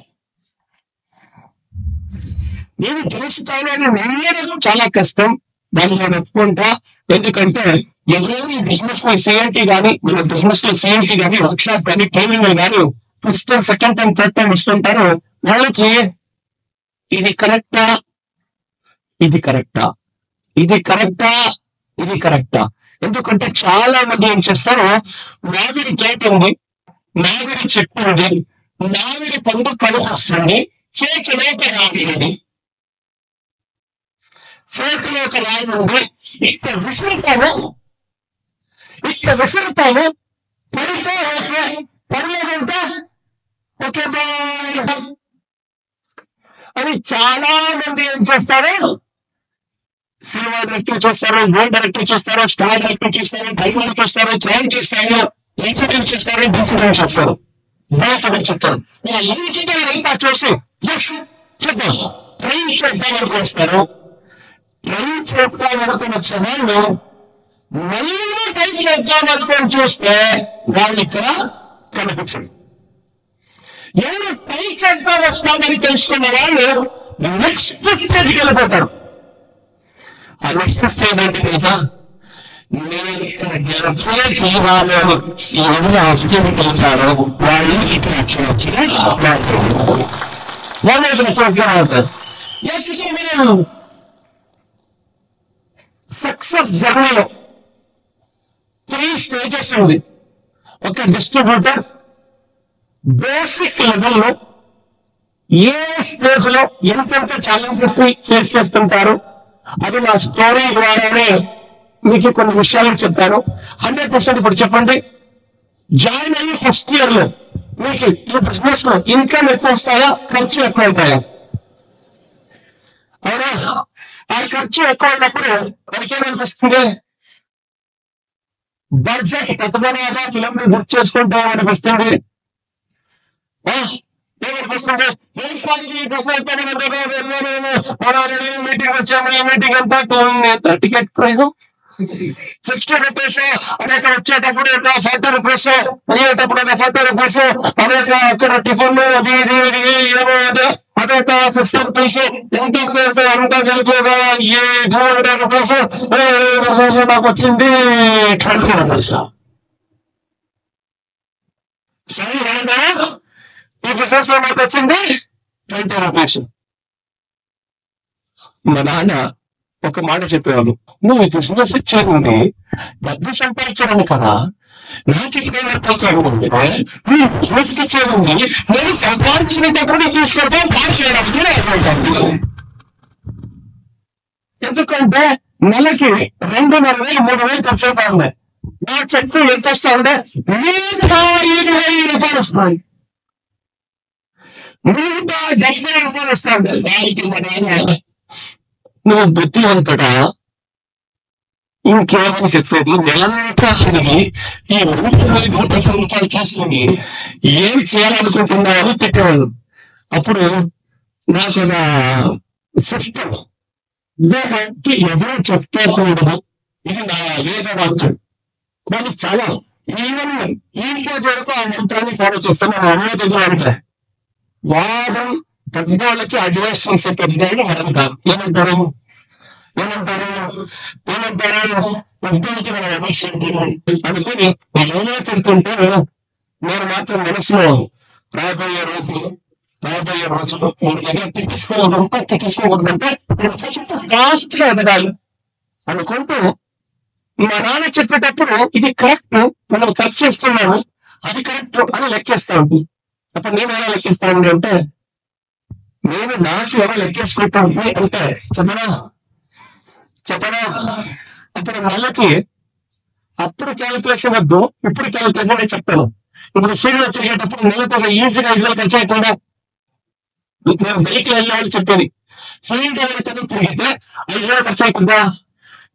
నేను గెలుస్తానని నమ్మడం చాలా కష్టం. దాన్ని నేను ఒప్పుకుంటా. ఎందుకంటే ఎవరైనా బిజినెస్ లో సిఎంటీ కానీ మన బిజినెస్ లో సిఎంటీ కానీ వర్క్ షాప్ కానీ ట్రైనింగ్ కానీ first time, second time, third time ఇస్తుంటారు. వాళ్ళకి ఇది కరెక్టా, ఇది కరెక్టా, ఇది కరెక్టా, ఇది కరెక్టా. ఎందుకంటే చాలా మంది ఏం చేస్తారు, మామిడి గేట్ ఉంది, మామిడి చెట్టు ఉంది, మామిడి పండు కనిపిస్తుంది, చేతిలో ఒక రాయి ఉంది, చేతిలో ఒక రాయి ఉంది, ఇక్కడ విసురుతాను, ఇక్కడ విసురుతాను, పడితే ఓకే, పడలేదంటే ఓకే బాయ్ అని చాలా మంది ఏం చేస్తారు, సినిమా డైరెక్టర్ చూస్తారు, గోల్ డైరెక్టర్ చూస్తారు, స్టార్ డైరెక్టర్ చూస్తారు, డైవర్ చూస్తారు, ట్రైన్ చూస్తారు, ఇన్సిడెంట్ చూస్తారు, ఇన్సిడెంట్ చూస్తారు, ఇన్సిడెంట్ చూస్తారు. ఇన్సిడెంట్ అంతా చూసి చూద్దాం, ట్రైన్ చూద్దాం అనుకొస్తారు. ట్రైన్ చూద్దాం అనుకుని వచ్చిన వాళ్ళు మళ్ళీ ట్రైన్ చూద్దాం అనుకొని చూస్తే వాళ్ళు ఇక్కడ కనిపించదు. ఎవరు ట్రైన్ చూద్దాం వస్తామని తెలుసుకున్న వాళ్ళు నెక్స్ట్ స్టేజ్కి వెళ్ళిపోతారు. ఆ నెక్స్ట్ స్టేజ్ అంటే తెలుసా, నేను ఇక్కడ గెలిచే తీరాలని ఎవరు ఆస్ట్రేలియాకి వెళ్తారో వాళ్ళు ఇక్కడ వాళ్ళు ఇక్కడ చూస్తారు. సక్సెస్ జర్నీలో 3 స్టేజెస్ ఉంది. ఒక డిస్ట్రిబ్యూటర్ బేసిక్ లెవెల్లో ఏ స్టేజ్ లో ఎంతెంత ఛాలెంజెస్ ని ఫేస్ చేస్తుంటారు, అది నా స్టోరీ ద్వారానే మీకు కొన్ని విషయాలు చెప్పాను. 100% ఇప్పుడు చెప్పండి, జాయిన్ అయ్యి ఫస్ట్ ఇయర్ లో మీకు ఈ బిజినెస్ లో ఇన్కమ్ ఎక్కువ వస్తాయా, ఖర్చు ఎక్కువ అవుతాయా? అవునా? ఆ ఖర్చు ఎక్కువ అయినప్పుడు మనకేమనిపిస్తుంది? బడ్జెట్ పద్మనాభ ఫిలిం ని గుర్తు చేసుకుంటాం అనిపిస్తుంది. ఏమనిపిస్తుంది? మీటింగ్ వచ్చాము, ఈ మీటింగ్ అంతా టికెట్ ప్రైజ్ ₹50 అనేక వచ్చేటప్పుడు ₹40 అయ్యేటప్పుడు ₹40 అనేక అక్కడ టిఫిన్ అది ఇది ఇది ఏమో అదొక ₹50 ఎంతసేపు అంతా కలిపేదా ₹200 నాకు వచ్చింది ₹20. సరే ఈ బిజినెస్ లో నాకు వచ్చింది ₹20. మా నాన్న ఒక మాట చెప్పేవాళ్ళు, నువ్వు ఈ బిజినెస్ ఇచ్చేది డబ్బు సంపాదించడం కదా, నాకు ఇక్కడ నువ్వు బిజినెస్ ఇచ్చేది నేను సంపాదించినప్పుడు తీసుకుంటే పాస్ చేయడానికి ఎందుకంటే నెలకి 2,000 3,000 ఖర్చు అవుతా ఉన్నాయి. నా చెక్కు ఎంత వస్తా ఉంటే ₹5,000 వస్తున్నాయి, ₹70,000 వస్తా ఉంటాయి. దానికి నువ్వు బుద్ధివంతుడా? ఇంకేమని చెప్పేది? నెలంతా ఈ ₹1,30,000 చేసుకుని ఏం చేయాలనుకుంటున్నారని తిట్టేవాళ్ళు. అప్పుడు నాకు ఒక సిస్టమ్, ఎవరు చెప్పకూడదు, ఇది నా వేదవాక్యం. కానీ చాలా ఈవెన్ ఇంట్లో వరకు ఆ మంత్రాన్ని ఫాలో చేస్తాను. నా అమ్మ దగ్గర అంటే వాదం పెద్దవాళ్ళకి అడ్వైస్ చేసే పెద్దవాళ్ళు మనం కాదు. ఏమంటారు పెద్దవాళ్ళకి మనం అడ్వైస్ అనుకుని ఏమో పెడుతుంటే నేను మాత్రం మనసులో రాబోయే రోజులు నేను దగ్గర తిట్టించుకోకూడదంటే నేను ఫాస్ట్ గా ఎదగాలి అనుకుంటూ మా నాన్న చెప్పేటప్పుడు ఇది కరెక్ట్, మనం ఖర్చు చేస్తున్నాము, అది కరెక్ట్ అని లెక్కేస్తా ఉంటుంది. అప్పుడు నేను ఎలా లెక్కిస్తాను అంటే, నేను నాకు ఎలా లెక్కేసుకుంటాను అంటే చెప్పనా అప్పుడు నెలకి అప్పుడు క్యాలిక్యులేషన్ వద్దు, ఇప్పుడు క్యాలిక్యులేషన్ చెప్తాను. ఇప్పుడు ఫీల్డ్ లో తిరిగేటప్పుడు నెలకు ఒక ఈజీగా 5,000 ఖర్చు అయిపోయిందా? నేను బైక్ వెళ్ళాలని చెప్పేది, ఫీల్డ్ ఎవరికైనా తిరిగితే 5,000 ఖర్చు అయిపోద్దా?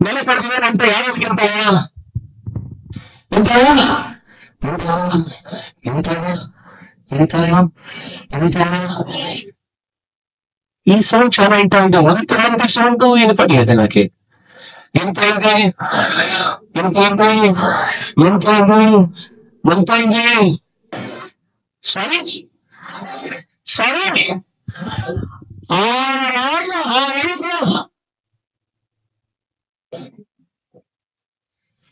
నెల 10,000 అంటే ఏడాదికి ఎంత? ఈ సౌండ్ చాలా ఇంటా ఉంటుంది. సౌండ్ వినపడలేదు నాకు. ఎంతైంది? సరే 6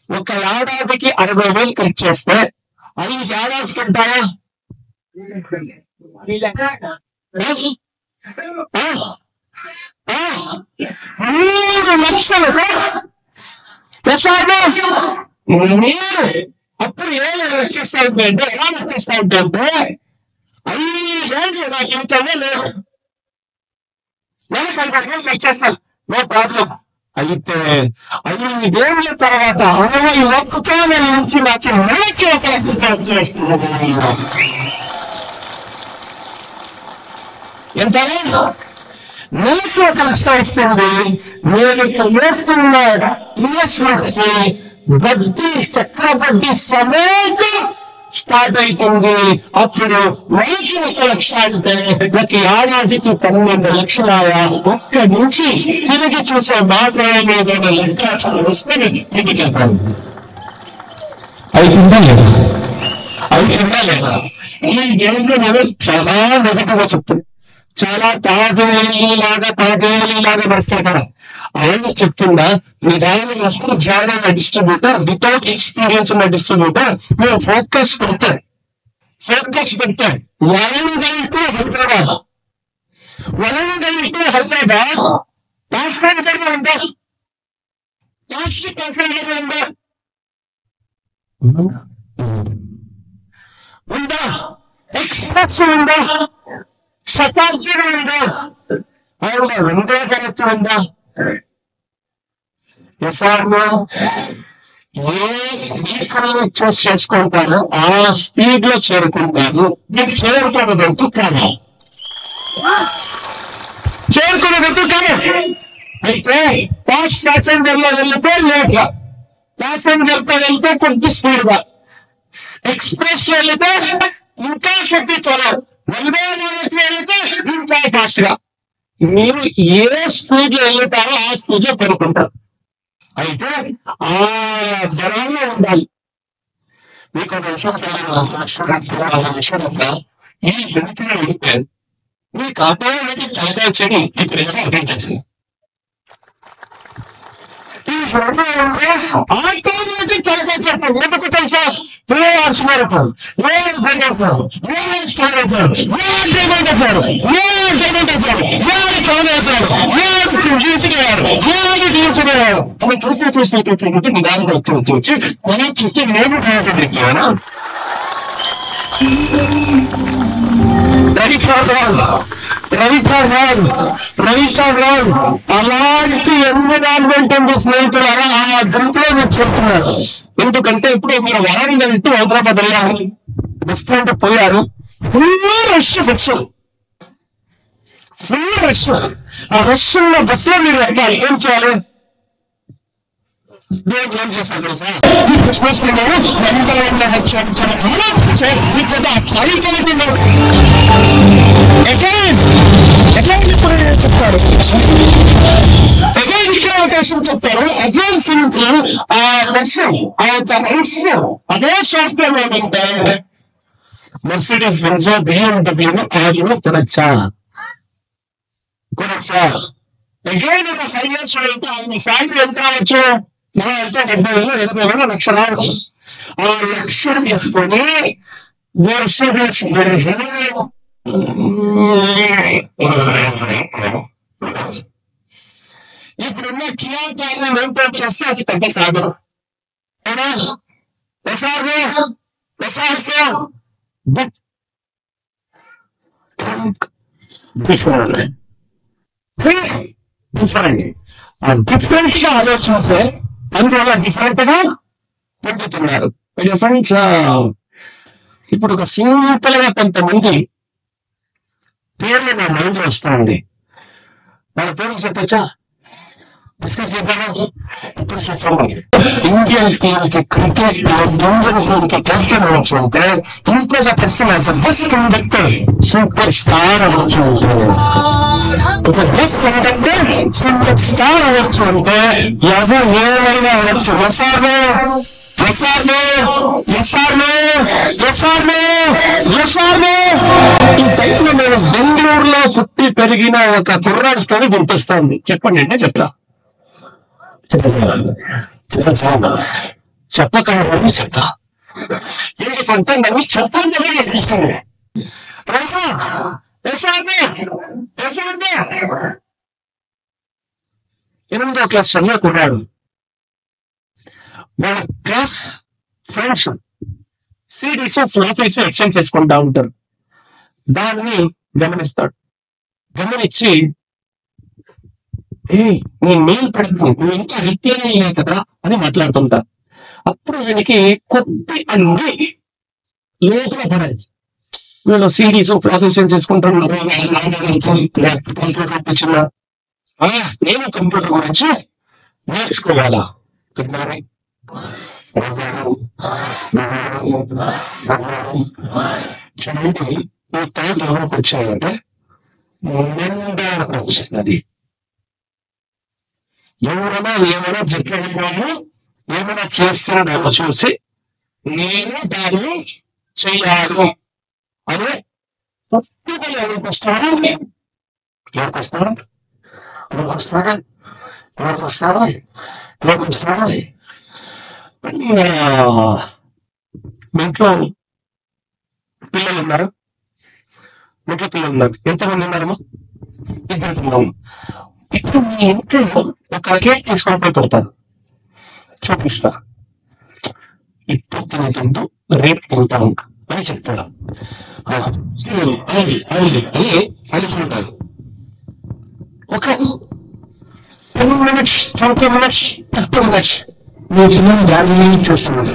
ఒక ఏడాదికి 60,000 ఖర్చు చేస్తే 5 ఏడాదికి ఉంటాయా? 3 లక్షలు. నేను అప్పుడు ఎలా లెక్కిస్తా ఉంటాయంటే 5 ఏళ్ళు నాకు ఇంతనే లేదు, నెలకు 50,000 లెక్కేస్తాను, నో ప్రాబ్లం. అయితే 5 ఏళ్ళ తర్వాత 61,000 నుంచి నాకు నెలకి ఒక లెక్క చేస్తున్నాను. ఎంత? నెలకి 1 లక్ష ఇస్తుంది. నేను వేస్తున్న ఇన్వెస్ట్మెంట్ కి వడ్డీ, చక్రవడ్డీ సమేత స్టార్ట్ అవుతుంది. అప్పుడు నెలకి 1 లక్ష అంటే ఒక ఏడాదికి 12 లక్షల. ఒక్క నుంచి తిరిగి చూసే మాట ఏదైనా లెక్కాచారం వస్తే తిరిగి చెప్పండి, అవుతుందా లేదా? ఈ గేమ్లో నేను చాలా నెగటివ్ గా చెప్తాను, చాలా తాజేలాగా వస్తాయి కదా. ఆయన చెప్తున్నా, మీరు ఆయన ఎప్పుడు జాయిన్ అయిన డిస్ట్రిబ్యూటర్, వితౌట్ ఎక్స్పీరియన్స్ ఉన్న డిస్ట్రిబ్యూటర్, మీరు ఫోకస్ పెడతారు. వరంగల్ టు హైదరాబాద్ ప్యాసింజర్ ఉందా? ప్యాసింజర్ ఉందా? ఎక్స్ప్రెస్ ఉందా? శతాబ్ది ఉందా? అవునా? వందే భారత్ ఉందా? ఎస్ఆర్ను ఏ స్పీడ్ చూస్ చేసుకుంటారో ఆ స్పీడ్ లో చేరుకుంటారు. మీకు చేరుకునేదంటూ కానీ అయితే ఫాస్ట్ ప్యాసింజర్ లో వెళ్తే లేట్ గా, ప్యాసింజర్ తో వెళ్తే కొద్ది స్పీడ్ గా, ఎక్స్ప్రెస్ లో వెళ్తే ఇంకా కొద్ది త్వరగా, రైల్వే వెళ్తే ఇంకా ఫాస్ట్ గా. మీరు ఏ స్పీడ్ లో వెళ్తారో ఆ స్పీడ్ లో పెరుగుతుంటారు. అయితే ఆ జనాల్లో ఉండాలి. మీకు ఒక విషయం ఈ వెనుకలో వెళ్తే మీకు ఆటోమేటిక్ తలకాయ చెడి ఇక్కడ అర్థం చేసింది. ఆటోమేటిక్ తలకాయ చెప్తాను. ఎందుకు తెలుసా? చూసినట్టు నిదానంగా వచ్చి మనం చూస్తే నేను అలాంటి ఎన్విరాన్మెంట్ ఉంది స్నేహితులారా. ఆ గుంపులో మీరు చెప్తున్నారు. ఎందుకంటే ఇప్పుడు మీరు వరంగల్ టు హైదరాబాద్ వెళ్ళాలి, బస్ స్టాండ్ పోయారు, ఫుల్ రష్ ఆ రష్ ఉన్న బస్ లో మీరు ఎక్కాలి. ఏం చేయాలి? ఏం చేస్తారు తెలుసా? క్రిస్మస్ ఇప్పుడు చెప్తారు, అగైన్ ఇక్కడ అవకాశం చెప్తారు, అగైన్ సింపుల్. ఆ లెసన్ ఆ యొక్క అదే సాఫ్ట్వేర్ ఏంటంటే మెర్సిడీస్ బెంజ్ బిఎండబ్ల్యూను ఆడిలో కొనొచ్చా. అగైన్ ఒక 5 years వెళ్తే ఆయన శాలరీ ఎంత రావచ్చు? మనం అంటే 70,000 80,000 లక్ష రావచ్చు. ఆ లక్ష్యం తీసుకొని మెర్సిడీస్ బెంజ్ ఇప్పుడున్న కియా కార్ని మెయింటైన్ చేస్తే అది పెద్ద సాధన. డిఫరెంట్ గా ఆలోచించే అందువల్ల డిఫరెంట్ గా పొందుతున్నారు. డిఫరెంట్ ఇప్పుడు ఒక సింపుల్ గా కొంతమంది పేర్లు నా మైండ్ లో వస్తుంది. వాళ్ళ పేర్లు చెప్పచ్చా? డిస్కస్ చేద్దామా? ఇప్పుడు చెప్పండి. ఇండియన్ టీంకి క్రికెట్ లో ఇండియన్ టీంకి కెప్టెన్ అవ్వచ్చు అంటే ఇంకొక person bus conductor super star అవ్వచ్చు అంటే, ఒక బస్ కండక్టర్ సూపర్ స్టార్ అవ్వచ్చు అంటే ఎవరు ఏమైనా అవ్వచ్చు. ఈ టైప్ లో నేను బెంగళూరులో పుట్టి పెరిగిన ఒక కుర్రాడు స్టోరీ గుర్తొస్తాను. చెప్పండి అంటే చెప్తా. చెప్పకండి చెప్తా. ఎందుకంటే నన్ను చెప్పండి అనిపిస్తుంది. 8వ క్లాస్ చదివే కుర్రాడు, మన క్లాస్ ఫ్రెండ్స్ సిడీస్ ఫ్లాఫీస్ ఎక్స్చేంజ్ చేసుకుంటా ఉంటారు. దాన్ని గమనిస్తాడు. గమనించి నీ మెయిల్ పడుతుంది, నువ్వు ఇంకా రిపేర్ అయ్యా కదా అని మాట్లాడుతుంటా. అప్పుడు వీనికి కొద్ది అంది లోపల పడాలి. వీళ్ళు సిడీస్ ఫ్లాఫీస్ చేసుకుంటారు. నేను కంప్యూటర్ గురించి నేర్చుకోవాలా. గుడ్ మార్నింగ్ చూడండి, ఈ థాట్ ఎవరికి వచ్చాయంటే నిండా వచ్చింది. ఎవరైనా ఏమైనా చెప్పేవాళ్ళు ఏమైనా చేస్తున్నాడో చూసి నేను దాన్ని చెయ్యాలి అనే పట్టుదల ఎవరికి వస్తాడు. ఇంట్లో పిల్లలు ఉన్నారు. ఎంతమంది ఉన్నారమ్మా? 2 పిల్లలు. ఇప్పుడు మీ ఇంట్లో ఒక కేక్ తీసుకొని పెడతాను, చూపిస్తా. ఇప్పుడు తినటంతో రేపు తింటాను అని చెప్తాడు. అనుకుంటారు. ఒక 10 minutes, 20 minutes, 30 minutes మీ పిల్లలు దాన్ని చూస్తున్నారు.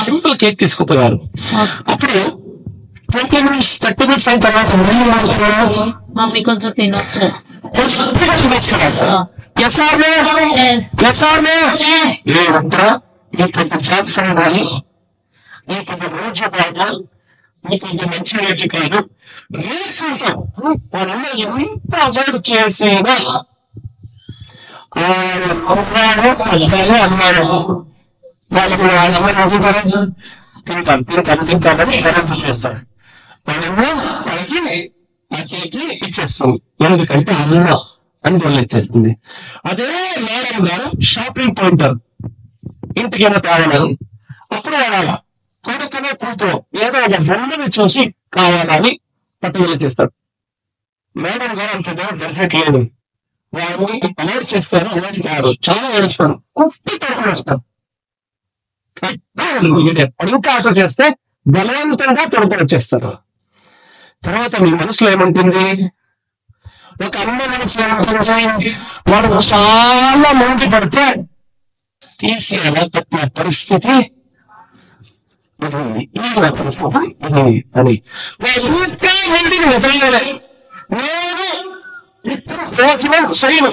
సింపుల్ కేక్ తీసుకుపోయారు. అప్పుడు 20 minutes, 30 minutes అయిన తర్వాత
మమ్మీ కొంచెం తినొచ్చు.
లేదంటారా మీ పెద్ద జాతకం ఉండాలి, మీ పెద్ద రోజు కాదు, మీ పెద్ద మంచి రోజు కాదు. వాళ్ళ ఎంత అవాయిడ్ చేసేదా అమ్మాడు అబ్బాయి అమ్మాడు వాళ్ళకి వాళ్ళ అమ్మాయి నవ్వుతారు, తింటారని ఎగరం చేస్తారు. వాళ్ళేమో వాళ్ళకి ఆ కేక్ ఇచ్చేస్తాం. ఎందుకంటే అన్నం అని వాళ్ళు ఇచ్చేస్తుంది. అదే మేడం గారు షాపింగ్ పోయింటారు, ఇంటికి ఏమో తాగలేదు. అప్పుడు వాళ్ళ కొడుకునే కూతురు ఏదో ఒక బండిని చూసి కావాలని పట్టుదల చేస్తారు. మేడం గారు అంత దూరం బడ్జెట్ లేదు, వారిని అవాయిడ్ చేస్తారు. అవాయిడ్ కాదు, చాలా ఏడుస్తారు, కుట్టి తరపున వస్తారు. ఇంకా ఆటో చేస్తే బలవంతంగా తొడుపు వచ్చేస్తారు. తర్వాత మీ మనసులో ఏముంటుంది? ఒక అమ్మ మనసులో ఏముంటుంది? వాడు చాలా మంది పడితే తీసి ఎలా పెట్టిన పరిస్థితి పరిస్థితి అని ఇంకా మందిని వదలలే. నేను ఇప్పుడు భోజనం చేయను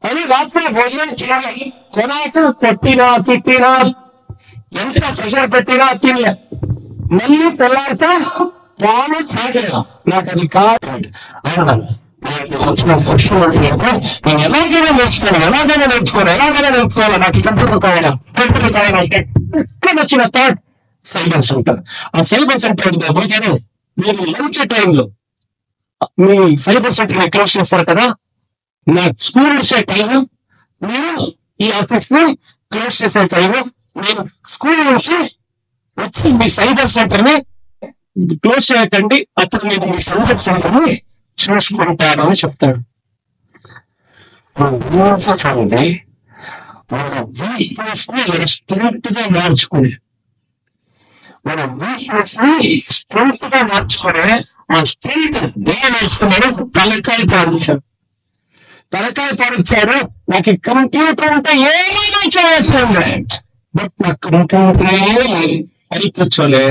అని రాత్రి భోజనం చేయాలి. కొనాకు కొట్టినా తిట్టినా ఎంత ప్రెషర్ పెట్టినా తినలే. మళ్ళీ తెల్లారితే పాలు తాగలేదు. నాకు అది కాదు. వచ్చిన క్వశ్చన్ నేను ఎలాగైనా నేర్చుకోవాలి, నాకు కంప్యూటర్ కావాలంటే ఇక్కడ వచ్చిన థాట్ సైబర్ సెంటర్. ఆ సైబర్ సెంటర్ పోయితేనే మీరు లంచ్ టైంలో మీ సైబర్ సెంటర్ ని క్లోజ్ చేస్తారు కదా. నా స్కూల్ చేసే టైం, మీరు ఈ ఆఫీస్ ని క్లోజ్ చేసే టైం, నేను స్కూల్ నుంచి వచ్చి మీ సైబర్ సెంటర్ ని క్లోజ్ చేయకండి, అప్పుడు నేను మీ సైబర్ సెంటర్ ని చూసుకుంటాను అని చెప్తాడు. చూడండి, మన వీక్నెస్ ని మన స్ట్రెంగ్త్ గా మార్చుకుని, మన వీక్నెస్ ని స్ట్రెంగ్త్ గా మార్చుకుని, మన స్ట్రెంగ్త్ నేను నేర్చుకున్నాను. తలకాయ పాడించాడు. నాకు కంప్యూటర్ ఉంటే ఏమైనా చేయొచ్చు, బట్ నాకు కంప్యూటర్ అని కూర్చోలే.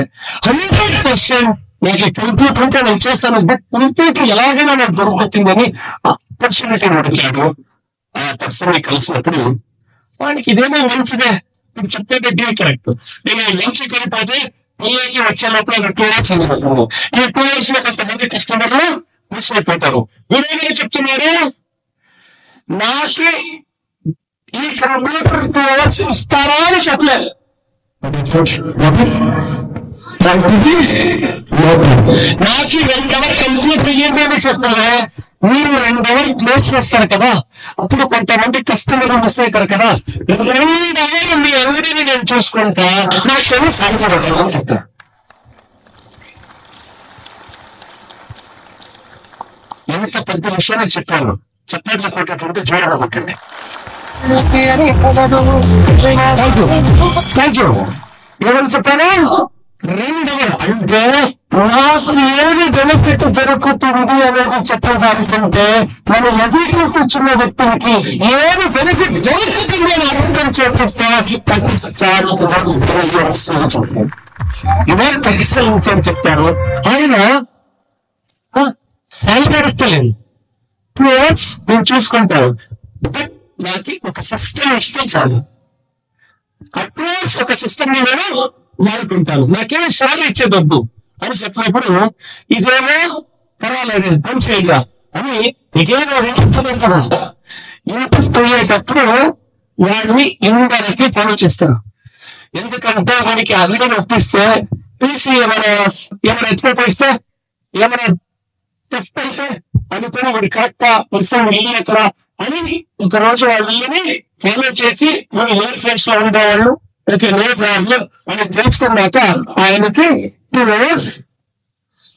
100% నాకు కంప్యూటర్ ఉంటే నేను చేస్తాను, బట్ కంప్యూటర్ ఎలాగైనా నాకు దొరుకుతుందని ఆపర్చునిటీ అడిగాడు. ఆ పర్సన్ ని కలిసినప్పుడు వాడికి ఇదేమో మంచిదే, ఇప్పుడు చెప్పేది డీల్ కరెక్ట్. నేను లంచ్ కలిపోతే నీకి వచ్చే లోపల 2 hours అయిపోతాను. ఈ 2 hours లో కొంతమంది కస్టమర్లు మిస్ అయిపోతారు. మీరేమైనా చెప్తున్నారు, నాకు ఈ కంప్యూటర్ 2 hours ఇస్తారా అని చెప్పలేదు. నాకు 2 hours కంప్యూటర్ ఇయ్యండి చెప్పలే. మీరు 2 hours క్లోజ్ చేస్తారు కదా, అప్పుడు కొంతమంది కస్టమర్లు మిస్ అయిపోయారు కదా. 2 hours మీ అంగడిని నేను చూసుకుంటా, నా క్షణం సాగిపోవడం చెప్తాను. ఎంత పెద్ద విషయాన్ని చెప్పాను. చెప్పేట్లు కొట్టేటువంటి జోడగా కొట్టండి. Thank you. ఏమని చెప్పాను? 2 hours అంటే నాకు ఏది బెనిఫిట్ దొరుకుతుంది అనేది చెప్పేదానికంటే మన ఎదుటి కూర్చున్న వ్యక్తులకి ఏది బెనిఫిట్ దొరుకుతుంది అని అర్థం చేపిస్తే ఇదే ఎక్సలెన్స్ అని చెప్తారు ఆయన. సైబర్ ఎక్కలేదు, 2 hours నేను చూసుకుంటాను, బట్ నాకు ఒక సిస్టమ్ ఇస్తే చాలు. ఆ 2 hours ఒక సిస్టమ్ ని నేను వాడుకుంటాను, నాకేమో శ్రమ ఇచ్చేదొద్దు అని చెప్పినప్పుడు ఇదేమో పర్వాలేదు పని చేయగా అని నీకేమో ఇంటికి కదా. ఇంటికి పోయేటప్పుడు వాడిని ఇండైరెక్ట్లీ ఫాలో చేస్తారు. ఎందుకంటే వాడికి అందులో ఒప్పిస్తే పీసీ ఏమైనా ఎత్తుకోపోయిస్తే ఏమైనా టెస్ట్ అయితే అనుకుని వాడు కరెక్ట్ పర్సన్ వెళ్ళి ఎక్కడ అని ఒక రోజు వాళ్ళని ఫాలో చేసి మనం ఎయిర్ ఫోర్స్ లో ఉండేవాళ్ళు నో ప్రాబ్లం అని తెలుసుకున్నాక ఆయనకి 2 hours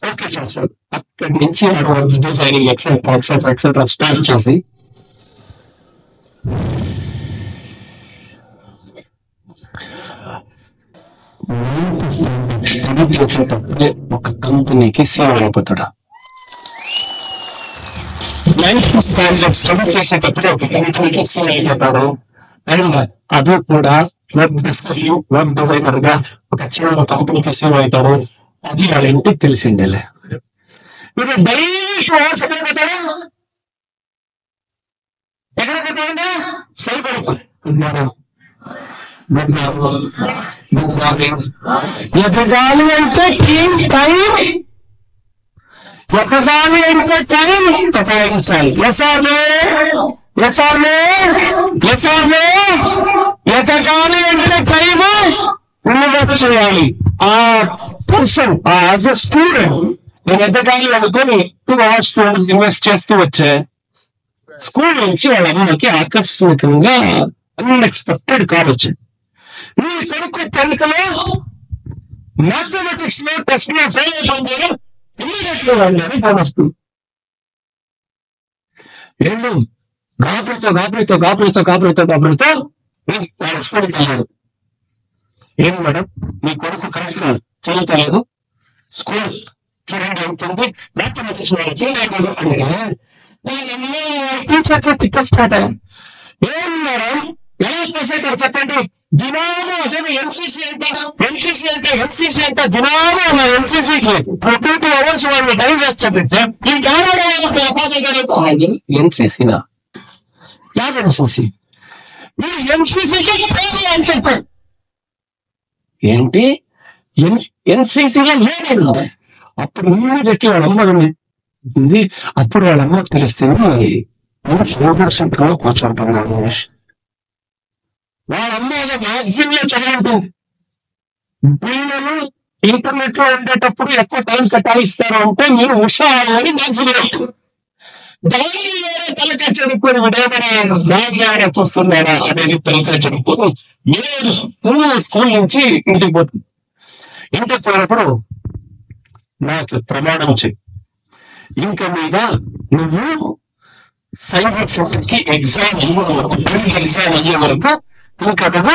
ఓకే చేస్తాడు. అక్కడి నుంచి డిజైనింగ్ ఎక్సెట్రా స్టార్ట్ చేసి స్టడీ చేసేటప్పుడే ఒక కంపెనీకి సేవ్ అయిపోతాడా? 9th స్టాండర్డ్ స్టడీ చేసేటప్పుడే ఒక కంపెనీకి సేవ్ అయిపోతాడు. అండ్ అది కూడా వెబ్ డిజైనర్ గా ఒక చిన్న కంపెనీకి సేవ్ అవుతాడు. అది వాళ్ళ ఇంటికి తెలిసిండేలే. మీరు డైలీ ఎక్కడ పోతారా? ఎక్కడ పోతారంటే సరిపడుతుంది. ఎదగాలి అంటే టైం, ఎదగాలి అంటే టైం కేటాయించాలి. ఎసార్లే ఎదగాలి అంటే టైం ఇన్వెస్ట్ చేయాలి. ఆ పర్సన్ యాజ్ ఎ స్టూడెంట్ నేను ఎదగాలి అనుకుని 2 hours ఇన్వెస్ట్ చేస్తూ వచ్చే స్కూల్ నుంచి వాళ్ళ అమ్మకి ఆకస్మికంగా అన్ఎక్స్పెక్టెడ్ కాల్ వచ్చింది. నీ కొడుకు 10th లో మ్యాథమెటిక్స్ లో టెస్ట్ లో ఫెయిల్ అయిపోయింది, ఇమీడియట్ గా వెళ్ళాలని ఫోన్ వస్తుంది. ఏళ్ళు గాబరితో వాడు స్కూల్కి వెళ్ళాడు. ఏం మేడం మీ కొడుకు కరెక్ట్ చదువుతలేదు, స్కూల్ చూడండి ఉంటుంది, మ్యాథమెటిక్స్ ఫెయిల్ అయిపోయింది అంటే టీచర్ టికెట్ స్టార్ట్ అయ్యాను. ఏం మేడం ఎలా చేసేటారు చెప్పండి? దినాము అదే ఎన్సీసీ అంటే దినాము ఎన్సీసీకి 2 hours వాళ్ళు టైం వేస్తారు. ఎన్సీసీనా? యాభై ఎన్సీసీ మీరు ఎన్సీసీకి అని చెప్పారు. ఏంటి ఎన్సీసీలో లేదు? అప్పుడు ఇమ్మీడియట్లీ వాళ్ళ అమ్మ ఉంది. అప్పుడు వాళ్ళ అమ్మకు తెలుస్తుంది 4% లో కూర్చుంటున్నాను. వాళ్ళమ్మ మ్యాగజైన్ లో చదివింటుంది. పిల్లలు ఇంటర్నెట్ లో ఉండేటప్పుడు ఎక్కువ టైం కేటాయిస్తారు అంటే మీరు ఉషారని మ్యాగజైన్ దాన్ని వేరే తలకాయ చదువుకొని విడేమైనా మ్యాగజైన్ చూస్తున్నారా అనేది తలకాయ చదువుకొని మీరు స్కూల్ నుంచి ఇంటికి పోతుంది. ఇంటికి పోయినప్పుడు నాకు ప్రమాణం చేయి, ఇంకా మీద నువ్వు సైబర్ సెంటర్ కి ఎగ్జామ్ అయ్యే వరకు ఇంకా తన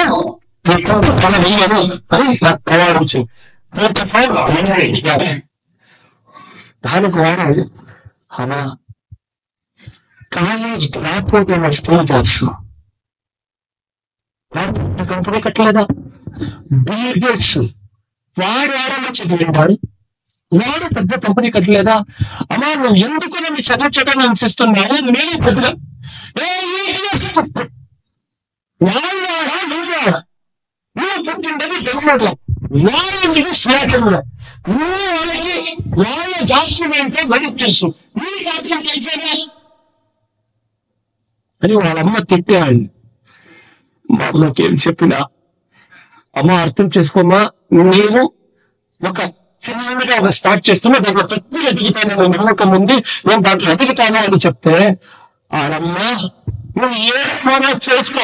వెయ్యను అని నాకు ప్రమాణం చేయి. దానికి వాడు అలా కాలేజ్ డ్రాప్ అవుట్ అయిన స్కూల్ జాబ్స్ కంపెనీ కట్టలేదా? బిల్ గేట్స్ వాడు ఆరంభించాడు, వాడు పెద్ద కంపెనీ కట్టలేదా? అమ్మా నువ్వు ఎందుకు నన్ను చదవని అనిపిస్తున్నావు? నేను పెద్దగా నువ్వు పుట్టిండేది బెంగళూరులో, వాళ్ళకి శ్రీకాకుళంలో, నువ్వు వాళ్ళకి వాళ్ళ జాస్తి ఏంటో గడిపి తెలుసు, నీ జాస్తి తెలిసేనా అని వాళ్ళమ్మ తిట్టేవాడిని. మా అమ్మకి ఏం చెప్పినా, అమ్మ అర్థం చేసుకోమ్మా, నేను ఒక చిన్నగా ఒక స్టార్ట్ చేస్తున్నా, దాంట్లో పెద్దగా ఎదుగుతాను నమ్మకం ఉంది, నేను దాంట్లో ఎదుగుతాను అని చెప్తే వాళ్ళమ్మ నువ్వు ఏమైనా చేసుకో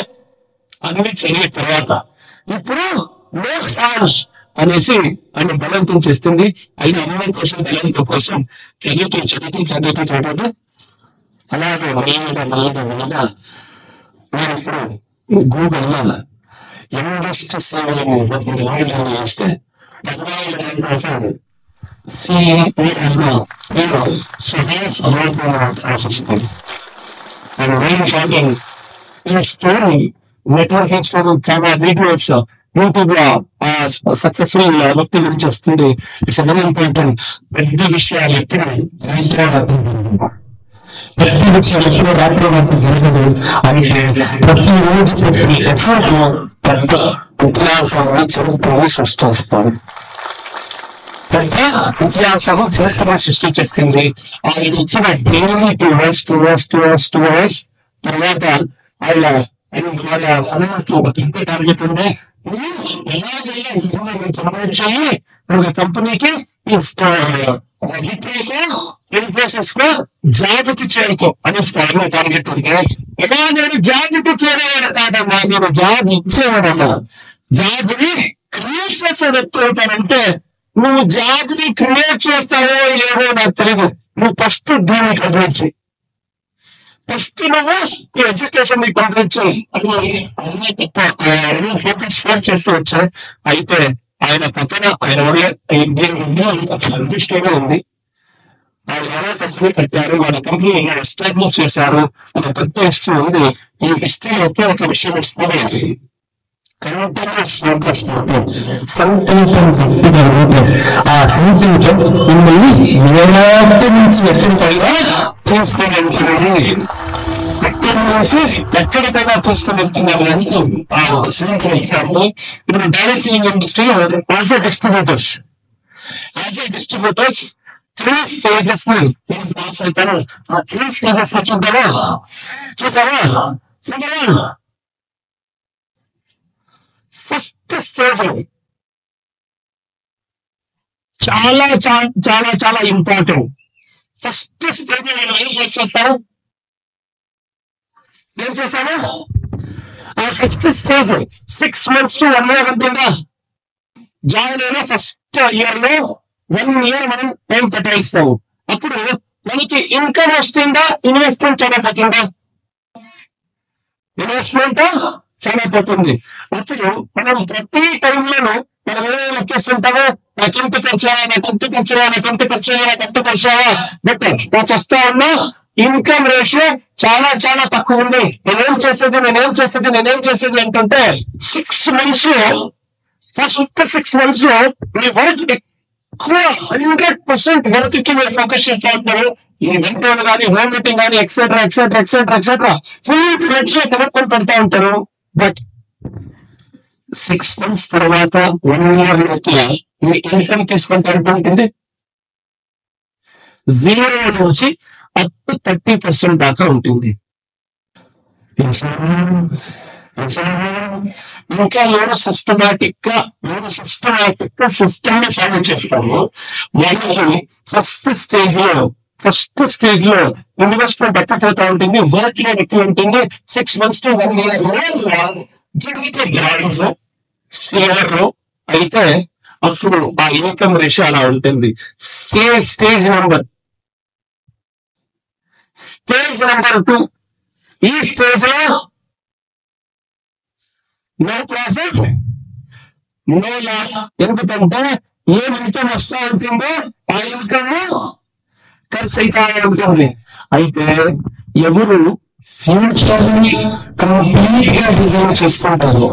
అన్ని చదివిన తర్వాత ఇప్పుడు నో ఛాన్స్ అనేసి ఆయన బలవంతం చేస్తుంది. అయిన అమ్మాయి కోసం బలవంతం కోసం చదువుతూ అలాగే మెల్లగా నేను ఇప్పుడు గూగుల్లో యంగెస్ట్ సేవలను వేస్తే ఆశిస్తుంది. నెట్వర్కింగ్ స్టోర్ వీడియోస్ యూట్యూబ్ లో సక్సెస్ఫుల్ వ్యక్తి గురించి వస్తుంది. It's very important. పెద్ద విషయాలు ఎప్పుడు పెద్ద విషయాలు ఎప్పుడు రాత్రి జరగదు. అయితే ప్రతిరోజు పెద్ద ఇతిహాసంలో చరిత్రని సృష్టిస్తాడు. పెద్ద ఇతిహాసము చరిత్ర సృష్టి చేస్తుంది. ఆయన ఇచ్చిన డైలీ 2 hours తర్వాత వాళ్ళ అన్నకి ఒక ఇంకో టార్గెట్ ఉండే, ఎలాగైనా కంపెనీకి ఇన్ఫోసిస్ కు జాబుకి చేరుకో అని టార్గెట్ ఉంటే, ఎలా నేను జాబుకి చేరేవాడు కాదమ్మా, నేను జాబ్ ఇచ్చేవాడమ్మా. జాబ్ని క్రియేట్ చేసే వ్యక్తి అవుతానంటే నువ్వు జాబ్ని క్రియేట్ చేస్తావో లేవో నాకు తెలియదు. నువ్వు ఫస్ట్ దీన్ని కంప్లీట్ చేయి. ఫస్ట్ నువ్వు ఈ ఎడ్యుకేషన్ ని కంప్లీట్ చేయి. అది తప్ప ఫోకస్ ఫోర్ చేస్తూ వచ్చాయి. అయితే ఆయన పక్కన ఆయన అదృష్టంగా ఉంది. వాళ్ళు ఎలా కంపెనీ కట్టారు, వాళ్ళ కంపెనీ ఎలా ఎస్టాబ్లిష్ చేశారు అనే పెద్ద హిస్టరీ ఉంది. ఈ హిస్టరీ అయితే ఒక విషయం ఇస్తుంది, కంటిన్యూస్ ఫోకస్. ఆ సంకల్పం మిమ్మల్ని వేలాది నుంచి ఎక్కడికైనా తీసుకెళ్ళి ఎక్కడికైనా తీసుకుని వెళ్తున్నారు. సింపుల్ ఎగ్జాంపుల్, ఇప్పుడు direct selling industry as a distributors 3 stages ని నేను పాస్ అవుతాను. ఆ 3 stages చూద్దామా. ఫస్ట్ స్టేజ్ చాలా చాలా చాలా ఇంపార్టెంట్. ఫస్ట్ స్టేజ్ నేను ఏం చేస్తాను? ఆ first stage 6 months to 1 year ఉంటుందా? జాయిన్ అయిన ఫస్ట్ ఇయర్ లో 1 year మనం టైం కేటాయిస్తాము. అప్పుడు మనకి ఇన్కమ్ వస్తుందా, ఇన్వెస్ట్మెంట్ చాలా పోతుందా? ఇన్వెస్ట్మెంట్ చాలా పోతుంది. అప్పుడు మనం ప్రతి టైంలోనూ మనం ఏమైనా లెక్కేస్తుంటామో, నాకు ఎంత ఖర్చు బట్ నాకు వస్తా ఉన్నా ఇన్కమ్ రేషియో చాలా చాలా తక్కువ ఉంది. నేనేం చేసేది అంటుంటే 6 months ఫస్ట్ 6 months లో మీ వర్క్ ఎక్కువ 100% వర్క్ కి మీరు ఫోకస్ చేస్తారు. ఈ వెంటనే కానీ హోమ్ మీటింగ్ కానీ ఎక్సెట్రా ఫుల్ ఫ్లెడ్జ్ లో కనెక్ట్ పెడతా ఉంటారు. బట్ 6 months తర్వాత 1 year లోకి మీ ఇన్కమ్ తీసుకుంటారు ఉంటుంది 0 నుంచి up to 30% దాకా ఉంటుంది. ఇంకా ఏదో సిస్టమాటిక్ గా సిస్టమ్ ని ఫాలో చేస్తాము. మనకి ఫస్ట్ స్టేజ్ లో ఇన్వెస్ట్మెంట్ ఎక్కపోతా ఉంటుంది, వర్క్ లోడ్ ఎక్కువ ఉంటుంది. 6 months to 1 year అయితే అప్పుడు ఆ ఇన్కమ్ రేషియో అలా ఉంటుంది. స్టేజ్ నెంబర్ 2, ఈ స్టేజ్ లో నో ప్రాఫిట్ నో లాస్. ఎందుకంటే ఏం ఇన్కమ్ వస్తా ఉంటుందో ఆ ఇన్కమ్ ఖర్చు అవుతా ఉంటుంది. అయితే ఎవరు ఫ్యూచర్ ని కంప్లీట్ గా డిజైన్ చేసుకుంటారు,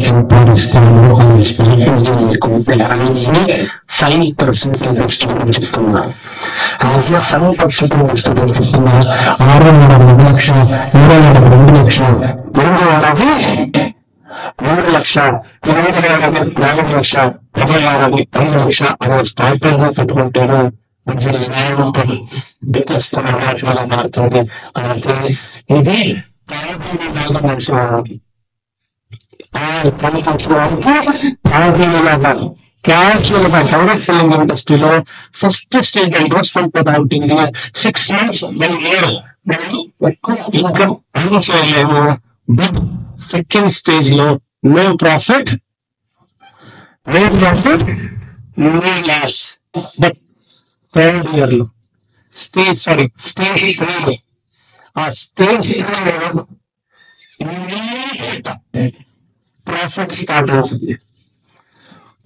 సంపాదిస్తాను అని స్ట్రాటజీ 5% ఇన్వెస్ట్మెంట్ చెప్తున్నా. 5% ఇన్వెస్ట్మెంట్ చెప్తున్నా. 6 లక్షలు 2 లక్షలు 3 లక్షలు 4 లక్షలు 5 లక్షలు అనే స్ట్రాటజీ పెట్టుకుంటాను. మారుతుంది. అలాగే ఇది క్యాషువల్ గా డైరెక్ట్ సెల్లింగ్ ఇండస్ట్రీలో ఫస్ట్ స్టేజ్ ఇన్వెస్ట్మెంట్ కూడా ఉంటుంది. 6 months 1 year ఎక్కువ ఇన్కమ్ ఎర్న్ చేయలేము. బట్ సెకండ్ స్టేజ్ లో no profit no loss. But third year లో స్టేజ్ 3 ఆ స్టేజ్ 3 ప్రాఫిట్ స్టార్ట్ అవుతుంది.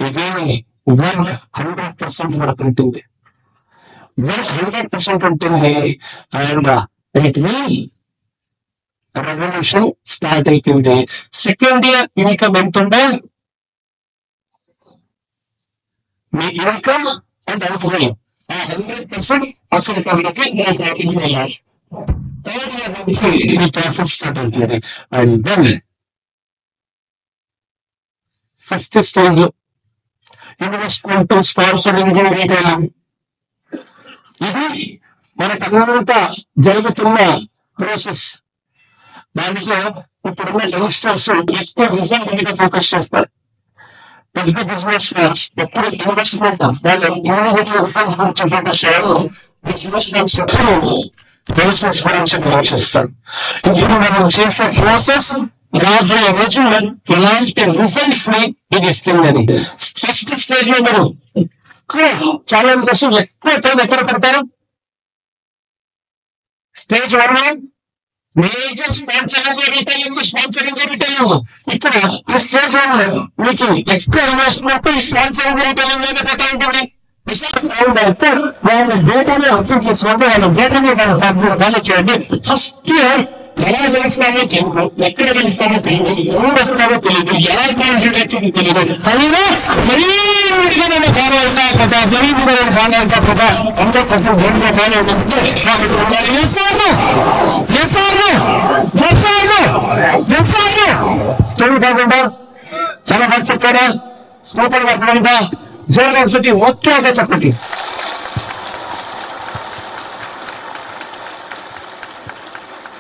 ఇది వర్క్ 100% వరకు ఉంటుంది. వర్క్ 100% ఉంటుంది. And it will revolution start అవుతుంది. సెకండ్ ఇయర్ ఇన్కమ్ ఎంత ఉండే మీ ఇన్కమ్ అండ్ అవుట్గోయింగ్ 100% అక్కడికి థర్డ్ ఇయర్ నుంచి మీ ప్రాఫిట్ స్టార్ట్ అవుతుంది. అండ్ దెన్ ఫస్ట్ స్టేజ్ లో ఇన్వెస్ట్మెంట్, స్పాన్సరింగ్, రీటైలింగ్ ఇది మనకంతా జరుగుతున్న ప్రాసెస్. దాంట్లో ఇప్పుడున్న యంగ్స్టర్స్ ఎక్కువ రిజల్ట్ మీద ఫోకస్ చేస్తారు. పెద్ద బిజినెస్ ఎప్పుడు ఇన్వెస్ట్మెంట్ రిజల్ట్స్ గురించి ఫోకస్ చేయరు. బిజినెస్ ఎప్పుడు ప్రాసెస్ గురించి ఫోకస్ చేస్తారు. ఇప్పుడు మనం చేసే ప్రాసెస్ రాబోయే రోజు ఎలాంటి రిజల్ట్స్ ని ఇది ఇస్తుందని. ఫస్ట్ స్టేజ్ లో మీరు చాలా కోసం ఎక్కువ టైం ఎక్కడ పెడతారు? స్టేజ్ 1 మేజర్ స్పాన్సరింగ్ రీటైలింగ్ ఇక్కడ ఈ స్టేజ్ 1 మీకు ఎక్కువ ఇన్వెస్ట్మెంట్ ఈ స్పాన్సరింగ్ రీటైలింగ్ లోనే పోతా ఉంటుంది. వాళ్ళ డేటాని అర్థం చేసుకోండి, వాళ్ళ డేటాని ఫాలో చేయండి. ఫస్ట్ ఎలా గెలుస్తారో తెలియదు, ఎక్కడ గెలుస్తారో తెలియదు, ఎవరు వస్తారో తెలియదు, ఎలా తెలియదు. అయినా మరీ నేను ఫాలో అవుతా కదా, మరీ నేను ఫాలో అవుతా కదా, 100% నేను ఫాలో అవుతుంటే బాగుందా? చాలా బాగా చెప్పారా? సూపర్ వర్క్ జోరుగా ఓకే ఓకే చెప్పండి.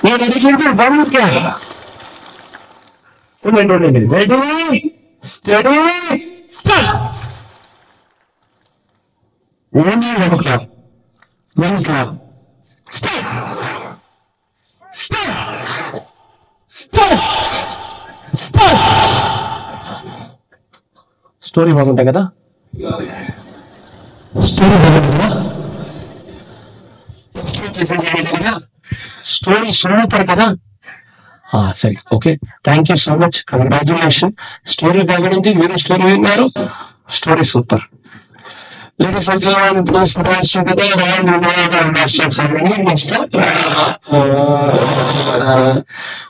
నేను అడిగింది ready steady start. Only 1 clap start start start start. Story బాగుంటాయి కదా? స్టోరీ సూపర్ కదా? సరే, okay, thank you so much, congratulation. Story బాగుంది, మీరు స్టోరీ విన్నారు, story super. Ladies and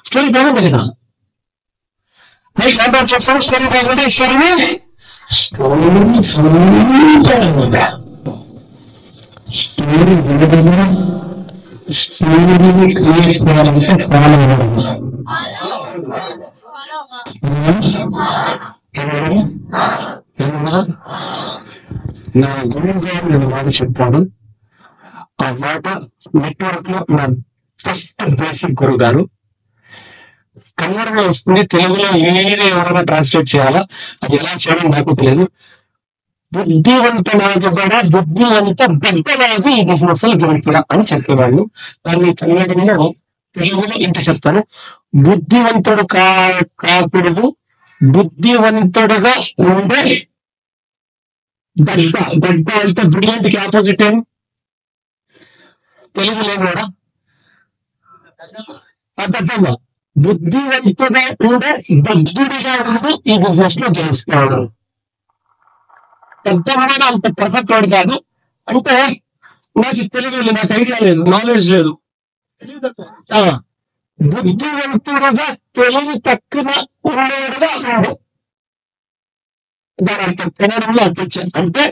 story బాగుంది కదా? చేస్తాను, స్టోరీ బాగుంది. స్టోరీ స్టోరీ స్టోరీ క్రియేట్ చేయాలంటే ఫాలో నా గురువు గారు నేను మాట చెప్తాను. ఆ మాట నెట్వర్క్ లో నా ఫస్ట్ బేసిక్ గురువు గారు. కన్నడలో వస్తుంది, తెలుగులో ఏదో ఎవరైనా ట్రాన్స్లేట్ చేయాలా, అది ఎలా చేయాలని నాకు తెలియదు. బుద్ధివంతనాడు కూడా బుద్ధివంత బిడ్డలాగి ఈ బిజినెస్ లో గెలుతురా అని చెప్పేవాళ్ళు. దాన్ని కన్నడంలో తెలుగులో ఇంత చెప్తాను. బుద్ధివంతుడు కాకూడదు, బుద్ధివంతుడుగా ఉండే దడ్డ. దడ్డ అంటే బ్రిలియంట్ కి ఆపోజిట్ ఏం తెలుగులో కూడా దడ్డమ్మ. బుద్ధివంతుడే ఉండే దడ్డుడిగా ఉండి ఈ బిజినెస్ లో గెలుస్తాడు. పెద్దవాడు అంత పర్ఫెక్ట్ వాడు కాదు. అంటే నాకు తెలుగు, నాకు ఐడియా లేదు, నాలెడ్జ్ లేదు. బుద్ధివంతుడుగా తెలివి తక్కువ ఉండేడుగా ఉన్నాడు. దాని అర్థం కన్నడంలో అర్థించాను. అంటే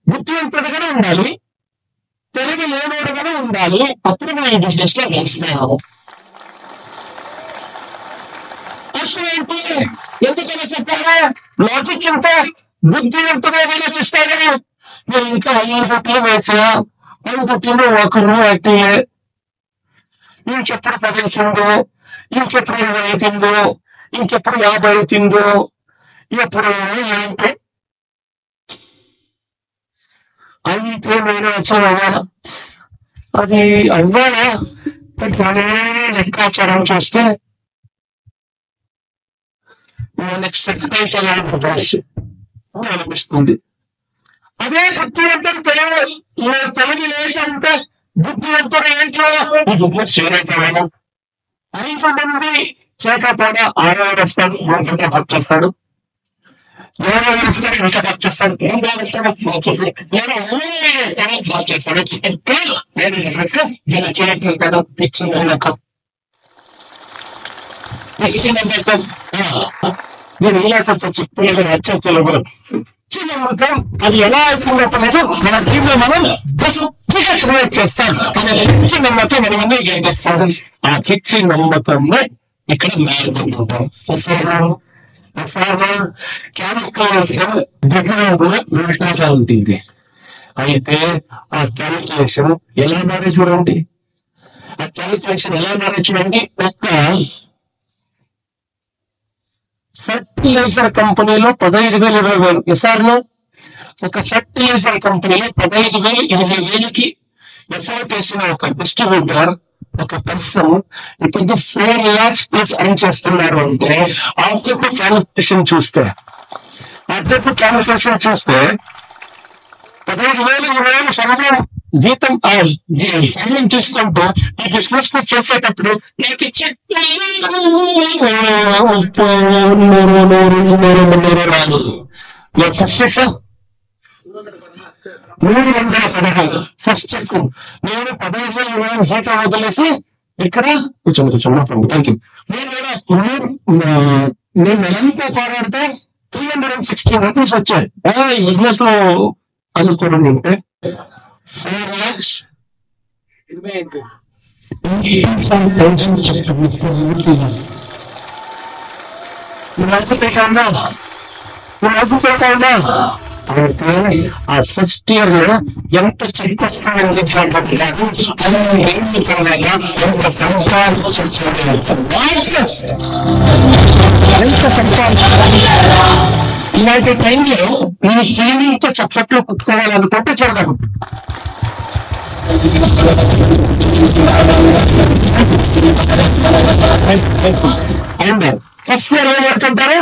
బుద్ధివంతుడుగానే ఉండాలి, తెలివి లేనోడుగానే ఉండాలి, అప్పుడు మనం ఈ బిజినెస్ లో వేస్తున్నాము. అర్థమేంటి? ఎందుకని చెప్పారా? లాజిక్ అంటే బుద్ధివంతుడు ఏమైనా చూస్తాడు. నేను ఇంకా 5 కోట్లు వేసా, 5 కోట్లు 1 రూపాయి యాక్టివ్, ఇంకెప్పుడు 10 తిందో, ఇంకెప్పుడు 20 తిందో, ఇంకెప్పుడు 50 తిందో, ఎప్పుడు అంటే అయితే నేను వచ్చాను. అది అవ్వాలా? లెక్కాచారం చేస్తే మనకి సెట్ అయితే అనిపిస్తుంది. అదే బుద్ధివంతుడు తెలుగు లేదంటే బుద్ధివంతుడు ఏంటో బిజినెస్ చేయలేకపోయాను. 5 మంది చేయకపోయినా 6 వస్తాడు, 3 గంటలు వర్క్ చేస్తాడు, 7 వస్తాడు, ఇంకా వర్క్ చేస్తాడు, 3 వస్తాడు, వర్క్ చేస్తాడు. నేను ఇలా చేయగలుగుతాను. పిచ్చి నమ్మకం, పిచ్చి నమ్మకం. నేను ఇలా చెప్పచ్చు, తెలుగు నమ్మకం. అది ఎలా అవుతుందో మన టీంలో మనం క్రియేట్ చేస్తాం. అనే పిచ్చి నమ్మకం మన ముందు గెలిపిస్తాడు. ఆ పిచ్చి నమ్మకంలో ఇక్కడ మారుకుంటుంటాం. క్యాలిక్యులేషన్ డిఫరెంట్గా ఉంటుంది. అయితే ఆ క్యాలిక్యులేషన్ ఎలా మారే చూడండి. ఆ క్యాలిక్యులేషన్ ఎలా మారే చూడండి. ఒక ఫర్టిలైజర్ కంపెనీలో 15,000 20,000 ఎస్ఆర్లో, ఒక ఫర్టిలైజర్ కంపెనీలో 15,000 20,000కి ఎఫర్ట్ వేసిన ఒక డిస్ట్రిబ్యూటర్ ఒక పర్సన్ ఇప్పుడు 4 lakhs ప్లస్ ఎర్న్ చేస్తున్నారు అంటే ఆబ్జెక్ట్ క్యాలిక్యులేషన్ చూస్తే 15,000 సంవత్సరం జీతం సమయం తీసుకుంటూ ఈ బిజినెస్ చేసేటప్పుడు నాకు రాదు. First check sir 316 first check. నేను 15,000 జీతం వదిలేసి ఇక్కడ కూర్చోండి. Thank you. నేను నెలంతా పోరాడితే 316 రూపీస్ వచ్చాయి. ఈ బిజినెస్ లో అనుకోవడం ఉంటే 4 lakhs ఆ ఫస్ట్ ఇయర్ లో ఎంత చెప్పొస్తానని చెప్పాలి. ఎంత సంపాదించాలి. ఇలాంటి టైంలో ఈ ఫీలింగ్ తో చప్పట్లో కుట్టుకోవాలనుకుంటే చూడగలను. అండ్ ఫస్ట్ ఇయర్ ఏమంటారు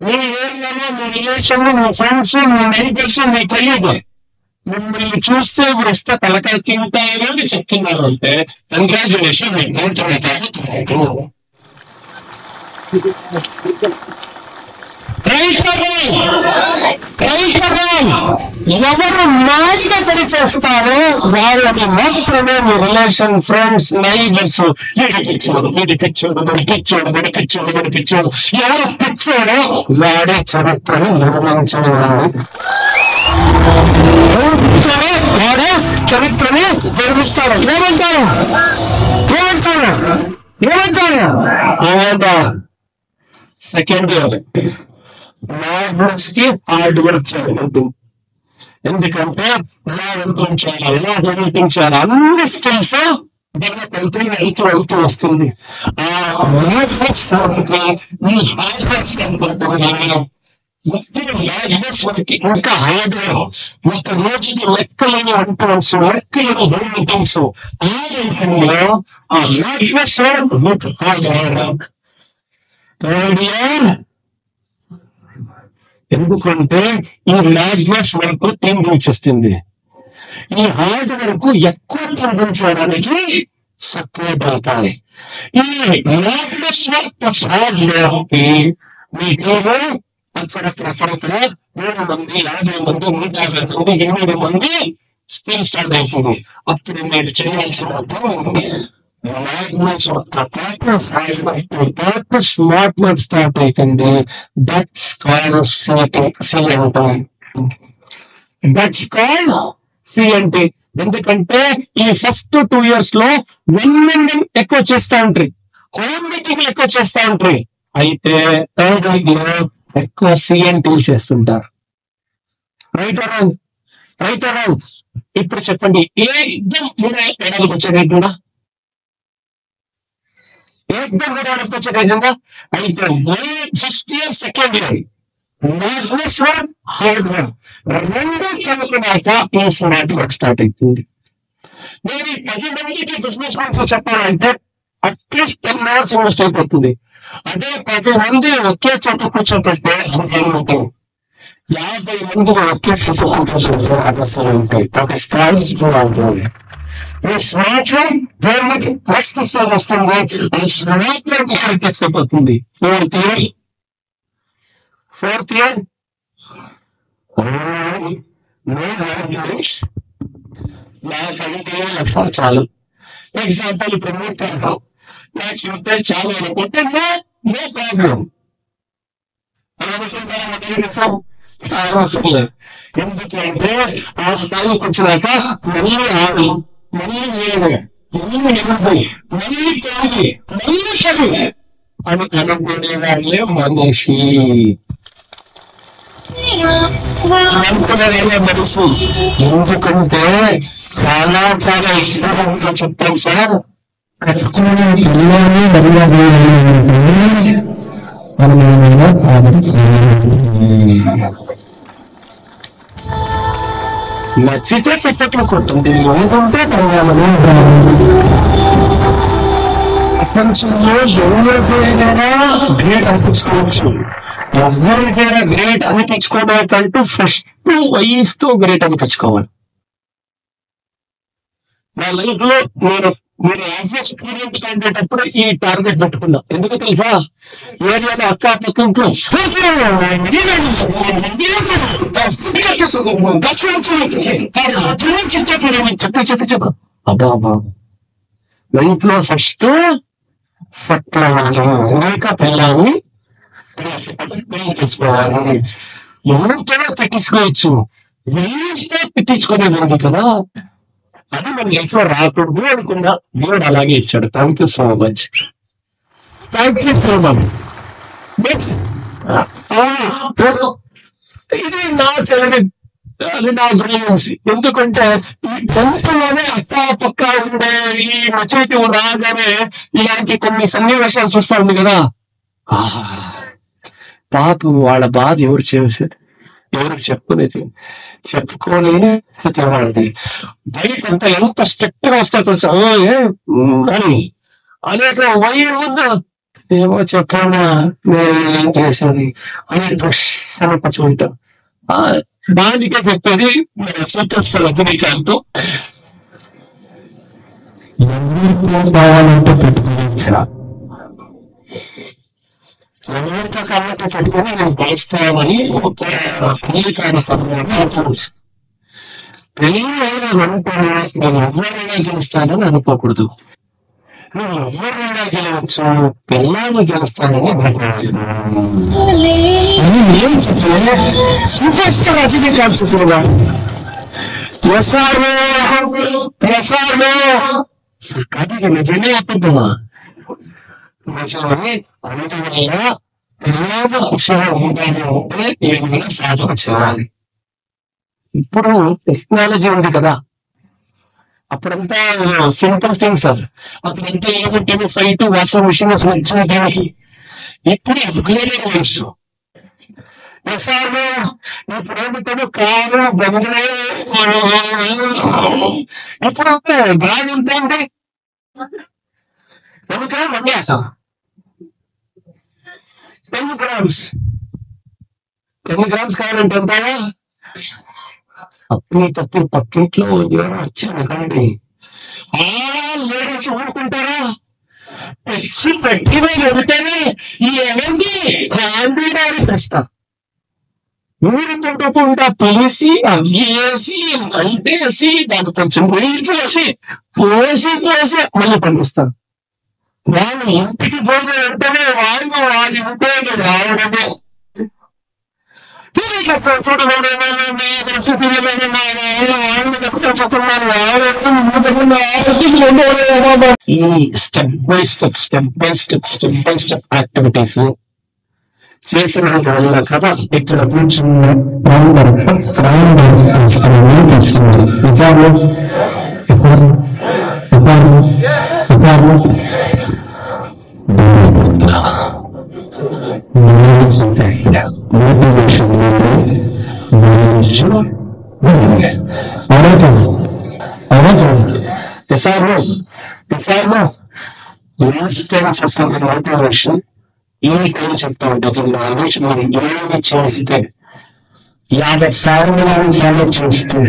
మీ ఏరియాలో మీ రిలేషన్, మీ ఫ్రెండ్స్, మీ నైబర్స్, మీ కొలీగ్ మిమ్మల్ని చూస్తే ఇప్పుడు ఇస్తే తలకాయ తింటారు అని చెప్తున్నారు అంటే కంగ్రాచులేషన్. ఎవరు మంచిగా పనిచేస్తారో వాళ్ళని మాత్రమే మీ రిలేషన్, ఫ్రెండ్స్, నైబర్స్ పిచ్చోడు ఎవరు పిచ్చాడో వాడే చరిత్రను నిర్మించడం. వాడే చరిత్రని నిర్మిస్తారు. ఏమంటారు సెకండ్ ఇయర్ మ్యాగ్నస్ కి హార్డ్ వర్క్ చేయాలి. ఎందుకంటే ఎలా నిర్మించాలి అన్ని స్కిల్స్ డెవలప్ అవుతూ వస్తుంది. ఆ మ్యాగ్నస్ ఈ హార్డ్ వర్క్ ఇంకా హార్డ్వేర్ ఒక రోజుకి లెక్కలని అంటాన్స్, లెక్కలని మీటింగ్స్ ఆ రకంలో ఆ మ్యాగ్నస్ హార్డ్వేర్. థర్డ్ ఇయర్ ఎందుకంటే ఈ మ్యాగ్నస్ వర్క్ టీం చేస్తుంది. ఈ హార్డ్ వర్క్ ఎక్కువ పంపించడానికి సపోర్ట్ అవుతాయి. ఈ మ్యాగ్నస్ వర్క్ హార్డ్వేర్ మీ టీము అక్కడక్కడ 3 మంది, 50 మంది, 150 మంది, 8 మంది స్కిల్ స్టార్ట్ అవుతుంది. అప్పుడు మీరు చేయాల్సిన మ్యాగ్నస్ వర్క్ పాటు స్మార్ట్ వర్క్ స్టార్ట్ అవుతుంది. దట్స్ కాల్డ్ సి అంటాం. ఎందుకంటే ఈ ఫస్ట్ 2 years లో విన్నింగ్ ఎక్కువ చేస్తా ఉంటాయి, హోమ్ మీటింగ్ ఎక్కువ చేస్తా ఉంటాయి. అయితే థర్డ్ ఇయర్ లో ఎక్కువ సిఎన్టీ చేస్తుంటారు. రైట్ అరౌండ్ ఇప్పుడు చెప్పండి, ఏకదం కూడా ఎడలకు వచ్చేటట్టుగా అయితే first year second year Magnus work hard work రెండు కనుక్కున్నాక ఈ స్మార్ట్ వర్క్ స్టార్ట్ అవుతుంది. నేను 10 మందికి బిజినెస్ గురించి చెప్పాలంటే అట్లీస్ట్ 10 hours ఇన్వెస్ట్ అయిపోతుంది. అదే 10 మంది ఒకే చోట కూర్చోపెడితే 50 మంది ఒకే చోట కూర్చోపెడితే అదసలు ఉంటాయి. స్టాల్స్ కూడా ఉంటుంది. ఈ స్మార్ట్ వర్క్ దేనికి నెక్స్ట్ స్టేజ్ వస్తుంది. అది స్మార్ట్ వర్క్ ఇక్కడ తీసుకుపోతుంది. ఫోర్త్ ఇయర్ నాకు 5 లక్షలు చాలు. ఎగ్జాంపుల్ ఇప్పుడు 3 నాకు ఇంతే చాలు అనుకుంటే నో ప్రాబ్లం చాలా అసలు. ఎందుకంటే ఆ స్థాయికి వచ్చినాక మళ్ళీ 6, మళ్ళీ 7, మళ్ళీ 80, మళ్ళీ 9, మళ్ళీ 10 అని అనుకునే వాళ్ళే మనిషి. అనుకునేదే మనిషి. ఎందుకంటే చాలా చాలా ఎక్స్పీరియన్స్ గా చెప్తాను సార్. కట్టుకునే పిల్లల్ని మర్యాద నచ్చితే చెప్పట్లు కొట్టండి, లేదంటే ప్రపంచంలో ఎవరికైనా గ్రేట్ అనిపించుకోవచ్చు. ఎవరికైనా గ్రేట్ అనిపించుకోవడం కంటూ ఫస్ట్ వయసుతో గ్రేట్ అనిపించుకోవాలి. నా లైఫ్ లో మీరు యాజ్ ఎ స్టూడెంట్ కంటేటప్పుడు ఈ టార్గెట్ పెట్టుకున్నా. ఎందుకు తెలుసా? ఏరియాలో అక్క పక్కింట్లో చెప్ప అబ్బా లైఫ్ లో ఫస్ట్ అనేక పిల్లల్ని చేసుకోవాలి. ఎవరికైనా పెట్టించుకోవచ్చు, వీరితో పెట్టించుకునేది కదా. అది మన లైఫ్ లో రాకూడదు అనుకున్నా. దేవుడు అలాగే ఇచ్చాడు. Thank you so much. Thank you so much. ఇది నా తెలివి, అది నా బ్రిలియన్స్. ఎందుకంటే ఈ 10th లోనే అక్క పక్క ఉండే ఈ మెచ్యూరిటీ రాగానే ఇలాంటి కొన్ని సన్నివేశాలు చూస్తా ఉంది కదా. పాపం వాళ్ళ బాధ ఎవరికి చెప్పుకోలేని స్థితి వాళ్ళది. బయట అంతా ఎంత స్ట్రిక్ట్ గా వస్తారు తెలుసా అని అనేక వైర్ ఉందా ఏమో చెప్పాలా నేను చేసేది అని అని పచ్చుకుంటాం. దానికే చెప్పేది సూపర్ స్టార్ రజనీకాంత్, కావాలంటే పెట్టుకోవచ్చు, ఎవరితో కావాలంటే పెట్టుకుని నేను గెలుస్తామని ఒక కీలకమైన పదవిని అనుకోవచ్చు. పెళ్లి అయినా వెంటనే నేను ఎవరైనా గెలుస్తానని అనుకోకూడదు. నువ్వు ఎవరైనా గెలవచ్చు, పిల్లాన్ని గెలుస్తానని సూపర్ స్టార్ రజనీకాంత్ సినిమా అది నిజమే అప్పమ్మా. నిజమే అందువల్ల పిల్లలు కుషగా ఉండాలి అంటే ఏమైనా సాధన చేయాలి. ఇప్పుడు టెక్నాలజీ ఉంది కదా, అప్పుడంతా సింపుల్ థింగ్స్ సార్. అప్పుడంతా ఏమంటే ఫైట్ వాషింగ్ మిషన్ ఫ్రిడ్జ్ దానికి. ఇప్పుడు అప్గ్రేడెడ్ వర్క్స్ ఇప్పుడు ఏమంటాడు కారు బంగ్లే. ఇప్పుడు బ్రాండ్ ఎంత అండి? 10 గ్రామ్స్ కావాలంటే ఎంత? తప్పు పక్కింట్లో వచ్చానండి. లేడీస్ ఊరుకుంటారా? పెట్టిన ఎదుటనే ఏమైంది రాండి తెస్తా. ఊరితో పిలిచి అవ్వేసి మంటేసి దాన్ని కొంచెం నీళ్ళు పోసి మళ్ళీ పండిస్తాను. వాళ్ళు ఇంటికి పోయిన వెంటనే వాళ్ళ ఇంటికి రావడమే. ఈ స్టెప్ బై స్టెప్ యాక్టివిటీస్ చేసిన వల్ల కదా ఇక్కడ కూర్చున్న మోటివేషన్ ఈ టైం చెప్తా ఉంటుంది. ఆలోచన ఏమైనా చేస్తే 50 ఫార్ములాని ఫాలో చేస్తే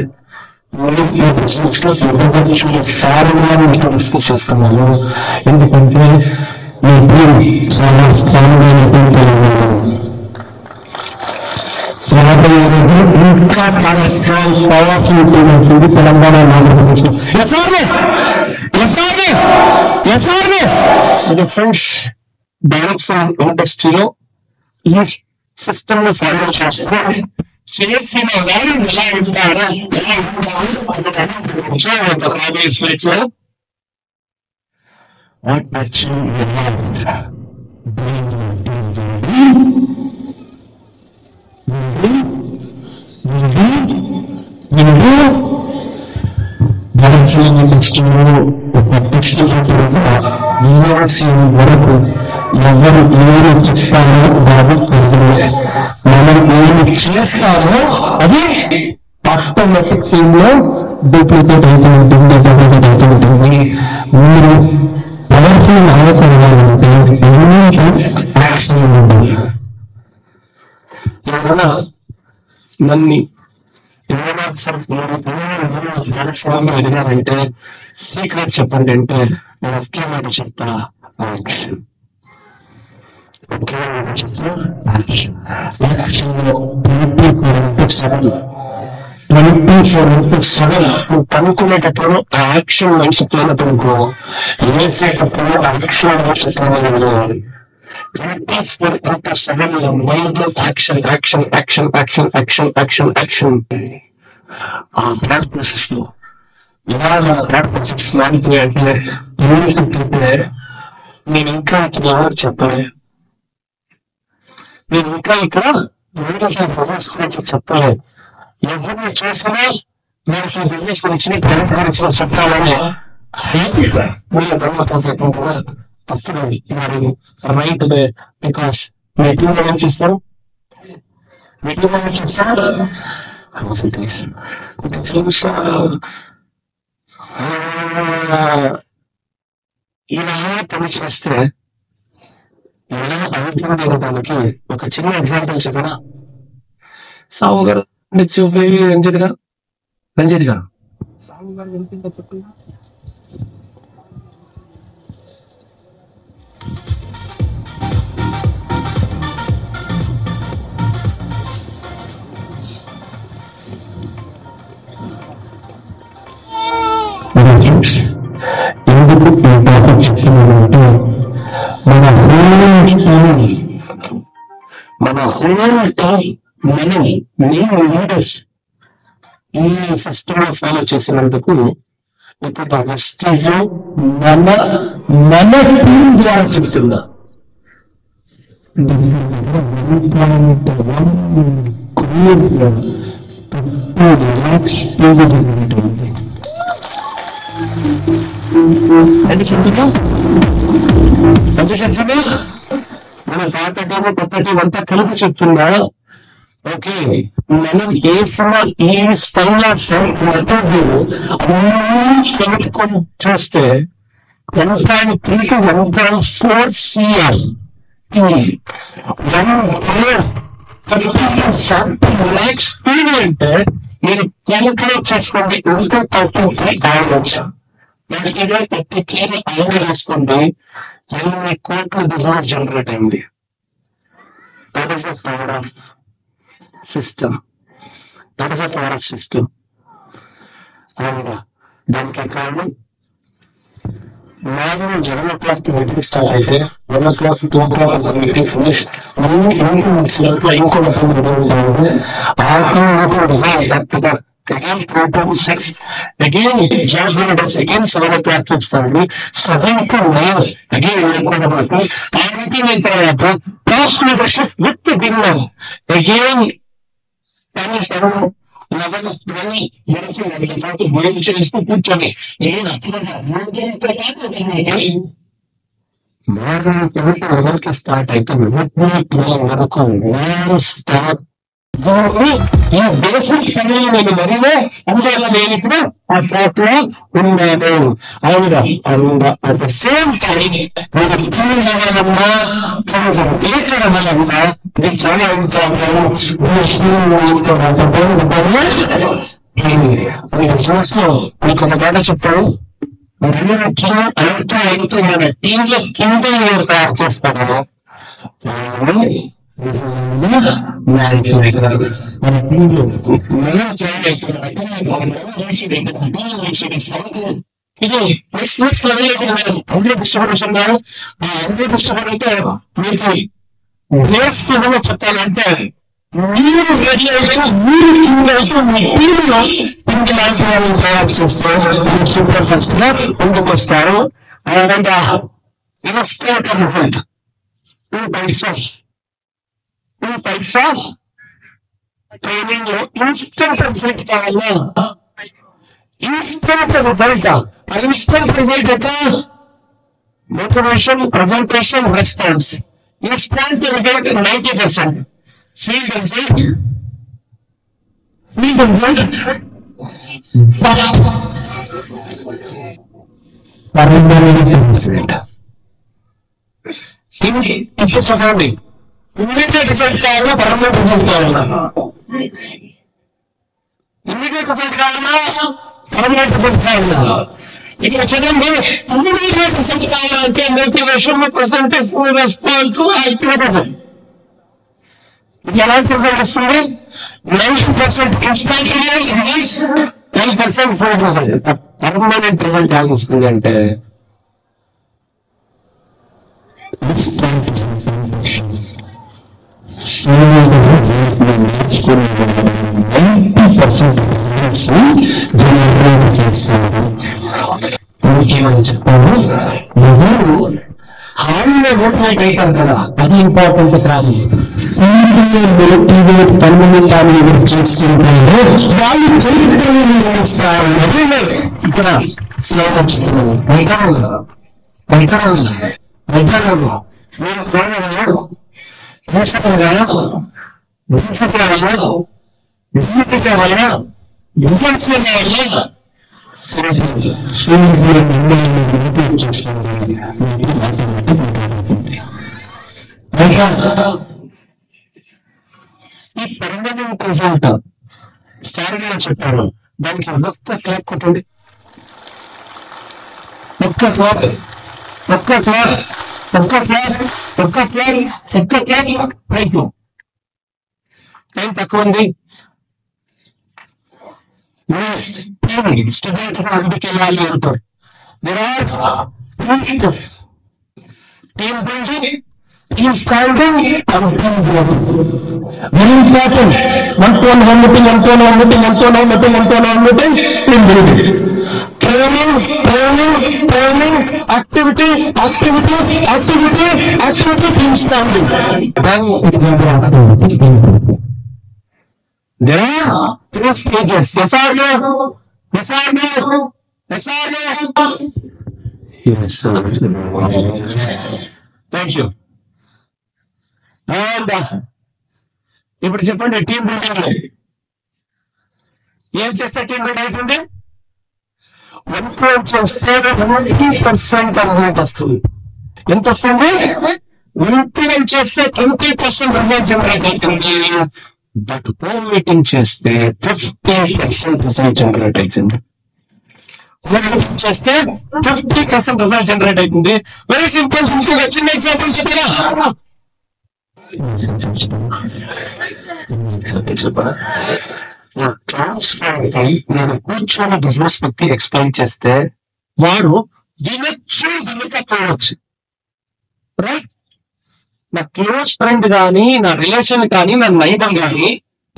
ఫార్ములాని మీతో డిస్కస్ చేస్తున్నాను. ఎందుకంటే మీ చాలా స్ట్రాంగ్గా ఇంకా చాలా స్ట్రాంగ్ పవర్ఫుల్ ఉంటుంది తెలంగాణ ఫ్రెండ్స్. డైరెక్షన్ ఇండస్ట్రీలో ఈ సిస్టమ్ ని ఫాలో చేస్తే చేసిన వారు ఎలా ఉంటారా ఇండస్ట్రీలో వరకు ఎవరు చెప్తారో బాబు మనం ఏమి చేస్తామో అది ఆటోమేటిక్ టీమ్ లో డూప్లికేట్ అవుతూ ఉంటుంది. మీరు పవర్ఫుల్ అవ్వకూడదంటే యాక్షన్ ఉండాలి. ఏదైనా నన్ను ఏదైనా అడిగారంటే సీక్రెట్ చెప్పండి అంటే నేను ఒకే మాట చెప్తా, యాక్షన్. ఒకే మాట చెప్తా, యాక్షన్. యాక్షన్ లో 24/7 నువ్వు పనుకునేటప్పుడు ఆ యాక్షన్ మనిషితో పనుకో, వేసేటప్పుడు యాక్షన్ మనిషితోనే వెళ్ళాలి. 24/7 మైండ్ లో action action action action action action action. ఆ బ్రాడ్ ప్రాసెస్ లో ఇవాళ బ్రాడ్ ప్రాసెస్ మానిపోయి అంటే తింటే నేను ఇంకా ఇక్కడ ఎవరు చెప్పలే, నేను ఇంకా ఇక్కడ బిజినెస్ గురించి చెప్పలేదు. ఎవరిని చూసినా మనకి బిజినెస్ గురించి కరెంట్ గురించి చెప్పాలని మీరు బ్రహ్మతంత్రం కూడా తప్పుడు రైట్. బికాస్ మీ టీం ఏం చేస్తారు, మీ టీం ఏం చేస్తారు ఇలా పని చేస్తే ఎలా అవుతుంది అనే దానికి ఒక చిన్న ఎగ్జాంపుల్ చెప్పరా? సావు గారు చూపి రంజిత్ గారు సావు గారు వినిపిందా చెప్పండి. ఎందుకు ఈ టాపిక్ చెప్తున్నానంటే మన నేను లీడర్స్ ఈ సిస్టమ్ ఫాలో చేసినందుకు ఇప్పుడు వెస్టేజ్ లో మన టీం ద్వారా చెప్తున్నా. 1.1 lakhs జనరేట్ అయింది. ఎంత చెప్తున్నా మన పాత టీం కొత్త టీం అంతా కలిపి చెప్తున్నా. ఓకే, మనం వేసిన ఈ స్టైల్ ఆఫ్ కలుపుకొని చూస్తే 1.3 to 1.4 CR 1 lakhs స్పీడ్ అంటే మీరు క్యాలిక్యులేట్ చేసుకోండి. 33 యావరేజ్ దానికి 33 యావరేజ్ చేసుకోండి. 20 కోట్ల బిజినెస్ జనరేట్ అయింది. That is the power of system. That is the power of system. And దానికి కారణం మార్నింగ్ 11 o'clock మీటింగ్ స్టార్ట్ అయితే 1 o'clock 2 o'clock మీటింగ్ ఫినిష్. మళ్ళీ ఇంకో again 4.6 again job leaders again 7 o'clock చూస్తాను. 7 to 9 again అనుకోవడం meeting తర్వాత task leadership with dinner again 10 11 20 పాటు భోజనం చేస్తూ కూర్చొని మార్నింగ్ 11 స్టార్ట్ అయితే వరకు స్టార్ట్ ఈ బేసిక్ పనులు నేను మరిలో అందువల్ల నేను ఇప్పుడు ఆ పార్ట్ లో ఉన్నాను. అవునా అట్ ద సేమ్ టైం నేను చూడాలన్నా ఏకడమన్నా ఇది చాలా ఉంటాను. బిజినెస్ లో మీకు ఒక మాట చెప్తాను. అయితే మన టీంలో కింద ఎవరు తయారు చేస్తారో మన టీంలో ఇది అందరూ డిస్ట్రిబ్యూషన్ గారు అందరూ డిస్ట్రిబ్యూషన్ అయితే మీకు నేర్చుకోవడం చెప్పాలంటే మీరు రెడీ అయితే మీరు కింద అయితే మీ టీంలో కింద లాంటి వాళ్ళు తయారు చేస్తారు. సూపర్ ఫస్ట్ గా ముందుకు వస్తారు. And instant result two types of training లో ఇన్స్టెంట్ రిజల్ట్ కావాలా? ఇన్స్టెంట్ రిజల్ట్ అంటే motivation, presentation, response. Instant result 90%, field result మీకు రిజల్ట్ పర్మనెంట్. ఇప్పుడు చూడండి, ఇమ్మీడియట్ రిజల్ట్ కావాలా, పర్మనెంట్ రిజల్ట్ కావాలా? ఇమ్మీడియట్ రిజల్ట్ కావాలా, పర్మనెంట్ రిజల్ట్ కావాలా? ఇక్కడ చూడండి, ఇమ్మీడియట్ రిజల్ట్ కావాలంటే motivation, present, full response, activities. ఎలాంటి రిజల్ట్ వస్తుంది? 90% instant results, 10% full result. Permanent result ఎలా వస్తుంది అంటే ఏమని చెప్పాను, ఎవరు హాయిగా మోటివేట్ అవుతారు కదా, అది ఇంపార్టెంట్ కాదు. మోటివేట్ పర్మనెంట్ అని ఎవరు చేసుకుంటారో వాళ్ళు చరిత్రని నిర్మిస్తారు. ఇక్కడ శ్లోకం చెప్తున్నాను, ఈ పర్మనెంట్ రిజల్ట్ ఫార్ములా చెప్పారు. దానికి ఒక్క క్లాప్ కొట్టండి, ఒక్క క్లాప్, ఒక్క క్లాప్, ఒక్క క్లాప్, ఒక్క క్లాప్, ఒక్క క్లాప్. రైతు టైం తక్కువ ఉంది. స్టూడెంట్ అందుకు వెళ్ళాలి అంటారు. There are three steps: team building, team standing, and team growing. Very important. One-to-one meeting, team building. Training, activity, team standing. Then it will be activity. There are three stages. Yes or no? Yes or no? Yes or no? Yes, sir. Thank you. And ఇప్పుడు చెప్పండి, team building ఏం చేస్తే team build అవుతుంది? 1 చేస్తే 20% result వస్తుంది. ఎంత వస్తుంది? 1 చేస్తే 20% రిజల్ట్ జనరేట్ అవుతుంది. బట్ హోమ్ మీటింగ్ చేస్తే 50% రిజల్ట్ జనరేట్ అవుతుంది. చేస్తే 50% రిజల్ట్ జనరేట్ అవుతుంది. Very simple. ఇంకొక చిన్న ఎగ్జాంపుల్ చెప్పరా? క్లాస్ నేను కూర్చొని బిజినెస్ వ్యక్తి ఎక్స్ప్లెయిన్ చేస్తే వాడు వినొచ్చు, వినకపోవచ్చు. రైట్? నా క్లోజ్ ఫ్రెండ్ కానీ, నా రిలేషన్ కానీ, నా నైబర్ కానీ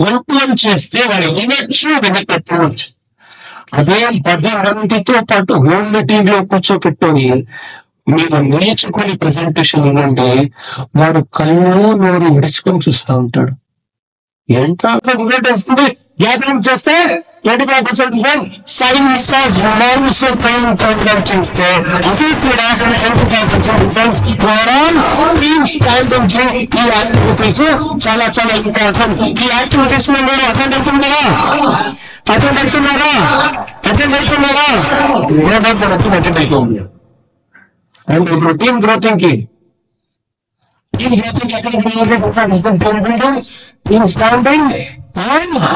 వర్క్ చేస్తే వాడు వినొచ్చు, వినకపోవచ్చు. అదే 10 మందితో పాటు హోమ్ మీటింగ్ లో కూర్చోపెట్టుకొని మీరు నేర్చుకుని ప్రెజెంటేషన్ ఇవ్వండి, వాడు కళ్ళు నోరు విడుచుకొని చూస్తూ ఉంటాడు. ఏంట్రా రిజల్ట్ వస్తుంది? గ్యాదరింగ్ చేస్తే 25%, సైన్స్ ఆఫ్ నామ్స్ ప్రోగ్రామ్ చేస్తే అది కూడా 25% రిజల్ట్స్. టీమ్ స్టాండింగ్ కి ఈ యాక్టివిటీస్ చాలా చాలా ఇంపార్టెంట్. ఈ యాక్టివిటీస్ లో మీరు అటెండ్ అవుతున్నారా? అటెండ్ అవుతుంది. అండ్ ఇప్పుడు టీమ్ గ్రోతింగ్ కి ఎక్కడ టీమ్ స్టాండింగ్ ట్రైనింగ్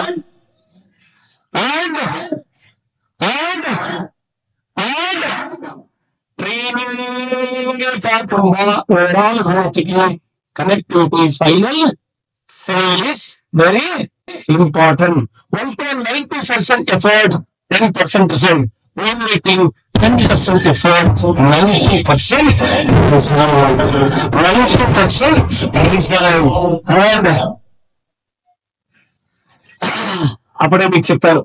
కాకుండా ఓవరాల్ గ్రోత్ కి connectivity final sale is very important. 1.92% effort, 10% result. One meeting, 10% effort, 90% result. 90% result. And అప్పుడే మీకు చెప్పారు,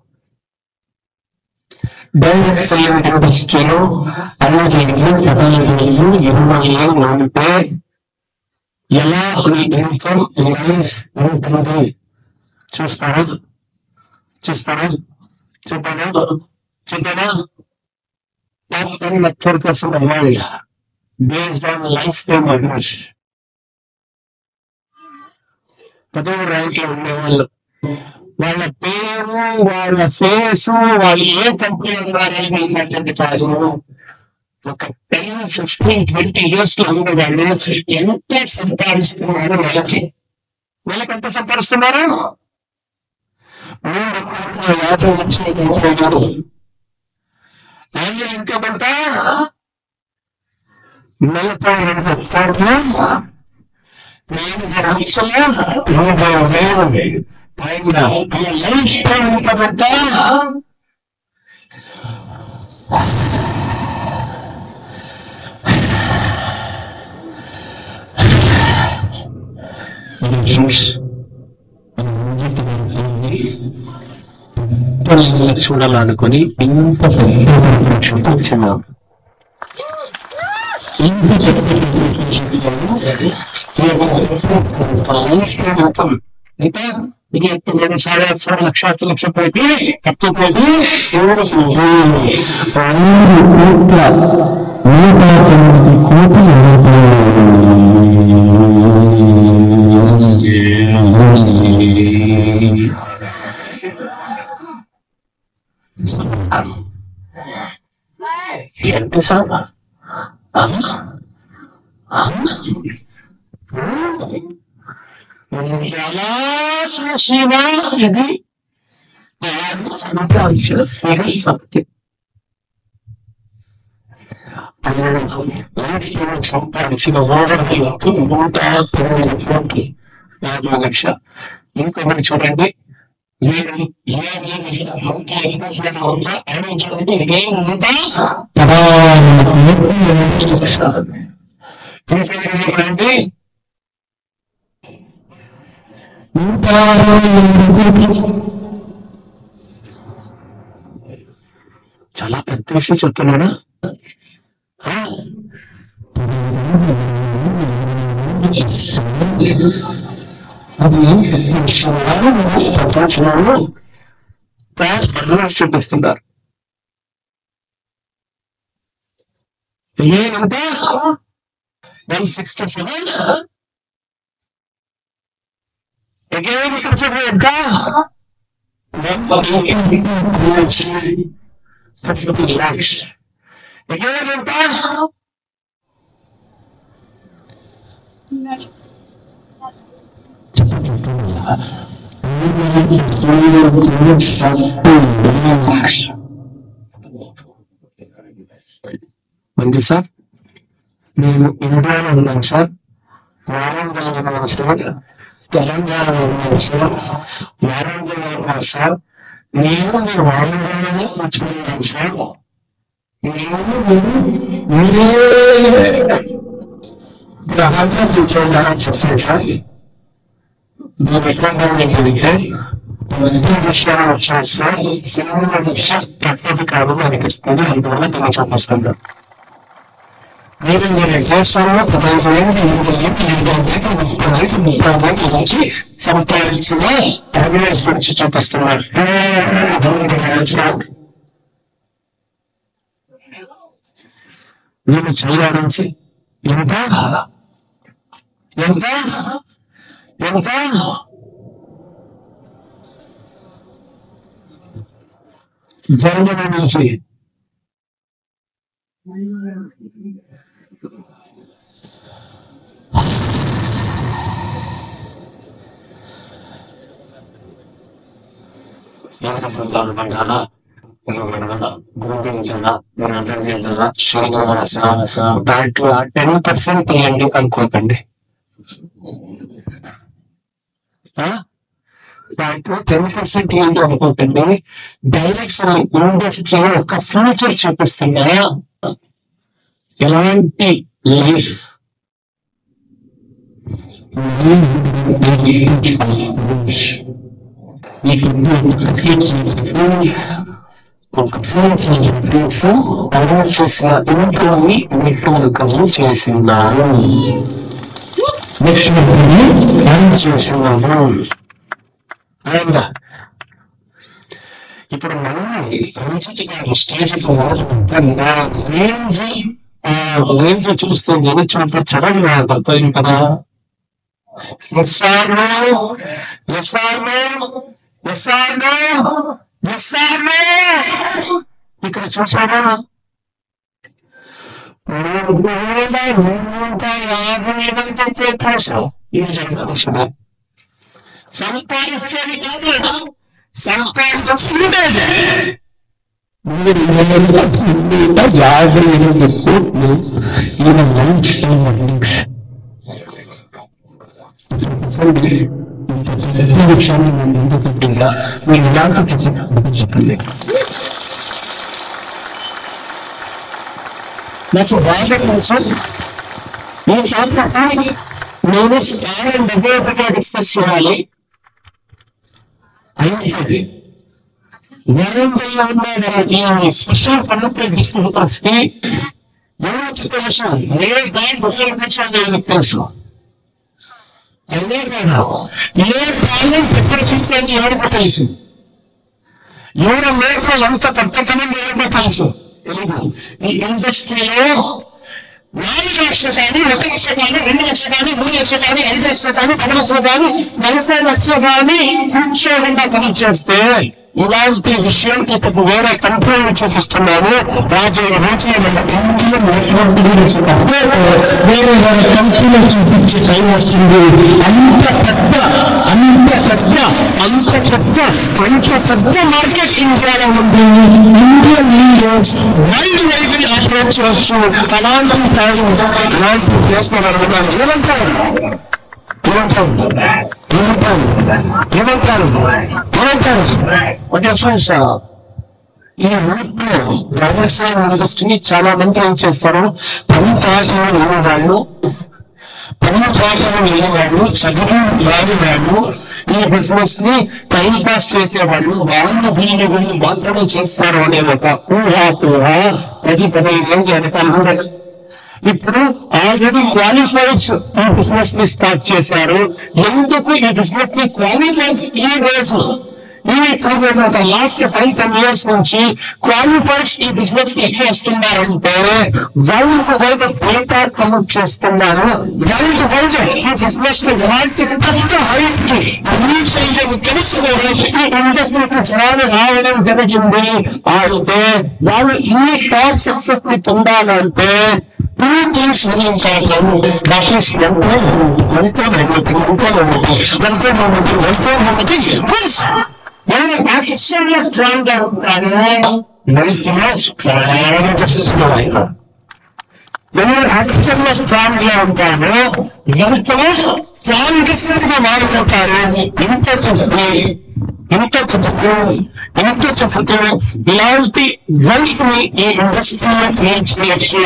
డైరెక్ట్ సెల్లింగ్ ఇండస్ట్రీలో 20 ఏళ్ళు ఉంటే ఎలా మీ ఇన్కమ్ ఉంటుంది చూస్తారా? టాప్ 10% అవ్వాలి based on life time hours. 10వ ర్యాంక్ లో ఉండేవాళ్ళు వాళ్ళ పేరు, వాళ్ళ ఫేసు, వాళ్ళు ఏ కంపెనీ ఉన్నారని మీకు కాదు. ఒక 10, 15, 20 years లో ఉన్న వాళ్ళు ఎంత సంపాదిస్తున్నారు నెలకి ఎంత సంపాదిస్తున్నారు? 350 లక్షలు ఉంటున్నారు. యాన్యువల్ ఇన్కమ్ ఎంత? 42 కోట్లు, 4 లక్షల 30,000 పైన. లైఫ్ టైం ఇన్కమ్ ఎంత? చూడాలనుకుని ఇంత చూపించినాం. లక్ష పోతే కష్టపోతే 3 ఎంత సార్? ఎలా చూసినా ఇది సత్యం. సంపాదించిన వాడకి 190 కోట్లు, 50 లక్షలు. ఇంకొకటి చూడండి, చాలా పెద్ద విషయం చెప్తున్నానా? అది ప్రపంచంలో చూపిస్తున్నారు. ఏంటంటే 167 again ఇక్కడ చూడండి ఎంత 150 lakhs. again ఎంత 3 lakhs. మంచి సార్, నేను ఇండియాలో ఉన్నాను సార్, వారంగల్ ఉన్నాను సార్, తెలంగాణలో ఉన్నాను సార్, వారంగల్లో ఉన్నాను సార్. నేను మీరు వారంగల్లోనే కూర్చున్నాను సార్. మీరే గ్రహాల్లో కూర్చోండి చెప్పాను సార్. నేను ఎట్లా అడిగితే విషయాలు వచ్చాను సార్. సినిమా విషయం పెద్దది కాదు అనిపిస్తుంది, అందువల్ల నేను చూపిస్తున్నాను. నేను దేశంలో 15,000 నుంచి సంపాదించిన అవినేష్ గురించి చూపిస్తున్నాడు. నేను చాలా నుంచి ఎంత ఎంత ఎంత జర్మనీ నుంచి దాంట్లో 10% తీయండి అనుకోకండి. దాంట్లో 10% ఏంటి అనుకోకండి. డైరెక్షన్ ఇండస్ట్రీ ఒక ఫ్యూచర్ చూపిస్తున్నాయా, ఎలాంటి లైఫ్ ఒక ఫ్యూచర్ చేసిన ఇంట్లోని నెట్వర్క్లు చేసినాను చేసినాను. ఇప్పుడు మళ్ళీ స్టేజ్కి రేంజ్ చూస్తుంది చూపించడం నాకు అర్థమైంది కదా. ఇక్కడ చూసారా 350 కోసం ఏం జరుగుతుంది? సంపాదించేది కాదు, సంపాదించేది 358 కోట్లు ఈయన లంచ్ టైం ఎర్నింగ్స్. పెద్ద విషయాన్ని నేను ఎందుకంటే మీరు ఇలాంటి చెప్పండి. నాకు బాగా తెలుసు. నేను స్టాండ్ డెవలప్గా డిస్కస్ చేయాలి. అయితే వరంగల్లో ఉన్న స్పెషల్ పర్మిట్ డిస్ట్రిబ్యూటర్స్ కి ఎవరికి తెలుసు? ఏ బ్యాంక్ ఉపయోగించాలి తెలుసు. అదే కాదు, ఏ బ్యాంక్ ఉపయోగించాలి ఎవరికి తెలుసు. ఎవరి మేరకు ఎంత పెద్దతనం ఎవరికి తెలుసు. ఈ ఇండస్ట్రీలో 4 లక్షలు కానీ 1 లక్ష కానీ 2 లక్షలు కానీ 3 లక్షలు కానీ 5 లక్షలు కానీ 10 లక్షలు కానీ 40 లక్షలు కానీ ఉద్యోగంగా పనిచేస్తే ఇలాంటి విషయం ఇతను వేరే కంపెనీలు చూపిస్తున్నారు. వేరే వేరే కంపెనీలు చూపించి టైం వస్తుంది. అంత పెద్ద మార్కెట్ ఇండియాలో ఉంది. Indian leaders world wide operate చేయవచ్చు. అలాంటి చేస్తున్నారు. ఏమంటారు? ఈ రూట్లో వ్యవసాయ ఇండస్ట్రీ చాలా మంది ఏం చేస్తారు? పన్ను పాటలు లేనివాళ్ళు, చదువు రాని వాళ్ళు, ఈ బిజినెస్ ని టైం పాస్ చేసేవాళ్ళు, వాళ్ళు దీని గురించి మాత్రమే చేస్తారు అనే ఒక ఊహ 10-15 ఏళ్ళు వెనకాల. ఇప్పుడు ఆల్రెడీ క్వాలిఫైడ్స్ ఈ బిజినెస్ ని స్టార్ట్ చేశారు. ఎందుకు ఈ బిజినెస్ ని క్వాలిఫైడ్స్ ఈ రోజు లాస్ట్ 5-10 years నుంచి క్వాలిఫైడ్స్ ఈ బిజినెస్ కి ఎట్లా వస్తున్నారంటే వరల్డ్ వైడ్ డేటా కలెక్ట్ చేస్తున్నారు. వరల్డ్ వైడ్ ఈ బిజినెస్ ని ఎలాంటి పెద్ద హైట్ కి తెలుసుకోవాలి. ఈ ఇండస్ట్రీకి జనాలు రావడం జరిగింది. అయితే వాళ్ళు ఈ టాప్ సక్సెస్ ని పొందాలంటే 2 things very important. That is external strong గా ఉంటారు. ఎక్స్టర్నల్ స్ట్రాంగ్ గా ఉంటారు. ట్రాన్సిస్టర్ గా మారిపోతారు. ఇంత చెప్తూ ఇలాంటి వెల్త్ ని ఈ ఇండస్ట్రీలో క్రియేట్ చేయొచ్చు.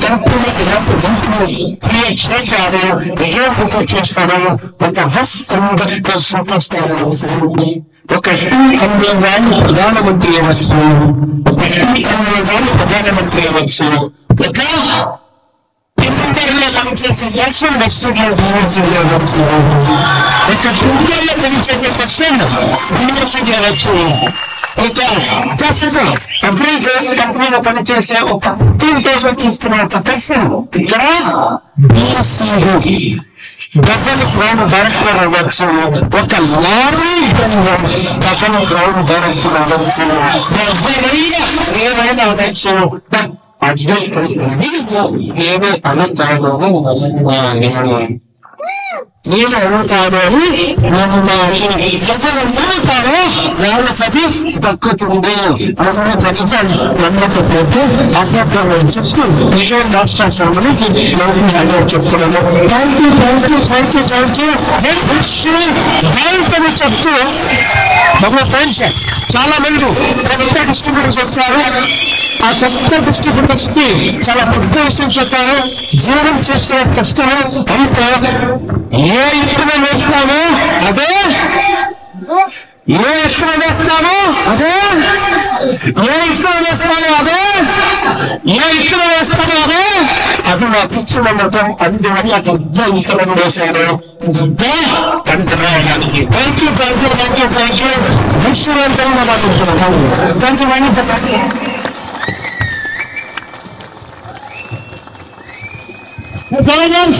కంపెనీ ఇలాంటి వెల్త్ ని క్రియేట్ చేశారు. ఎలా ప్రపోజ్ చేస్తారు? ఒక బస్ కండక్టర్ చూపిస్తారు. ఒక TMA వాళ్ళు ప్రధానమంత్రి అవ్వచ్చు. ఒక TMA వాళ్ళు ప్రధానమంత్రి అవ్వచ్చు. ఒక ఇంటర్లో పనిచేసే పర్సన్ డస్ట్రీలో అవ్వచ్చు. ఒక ఇంటర్లో పనిచేసే పర్సన్ యూనివర్సిటీ అవ్వచ్చు. ఒక అగ్రికల్చర్ కంపెనీలో పనిచేసే ఒక 10,000 తీసుకునే ఒక పర్సన్ ఇక్కడ గగన్ క్రౌన్ డైరెక్టర్ అవ్వచ్చు. ఒక లారీ గగన్ క్రౌన్ డైరెక్టర్ అవ్వచ్చు. ఏమైనా అవ్వచ్చు. నేను అడుగుతాను ఎవరు వాళ్ళకది దక్కుతుంది. నమ్మకపోతే విజయ్ రాష్ట్ర సభకి చెప్తున్నాను. థ్యాంక్ యూ చెప్తూ మన ఫ్రెండ్స్ చాలా మంది పెద్ద డిస్ట్రిబ్యూటర్స్ వచ్చారు. ఆ పెద్ద డిస్ట్రిబ్యూటర్స్ కి చాలా పెద్ద విషయం చెప్పారు. జీవనం చేసుకునే కష్టము. అయితే ఏ ఎత్తున వేస్తామో అదే అది నా పిచ్చి ఉండటం. అందువల్ల పెద్ద ఇంతరం వేశారు. కంటరాయడానికి థ్యాంక్ యూ విశ్వవంతంగా భావిస్తున్నాను. థ్యాంక్ యూ మనీ చెప్పండి. Hold on!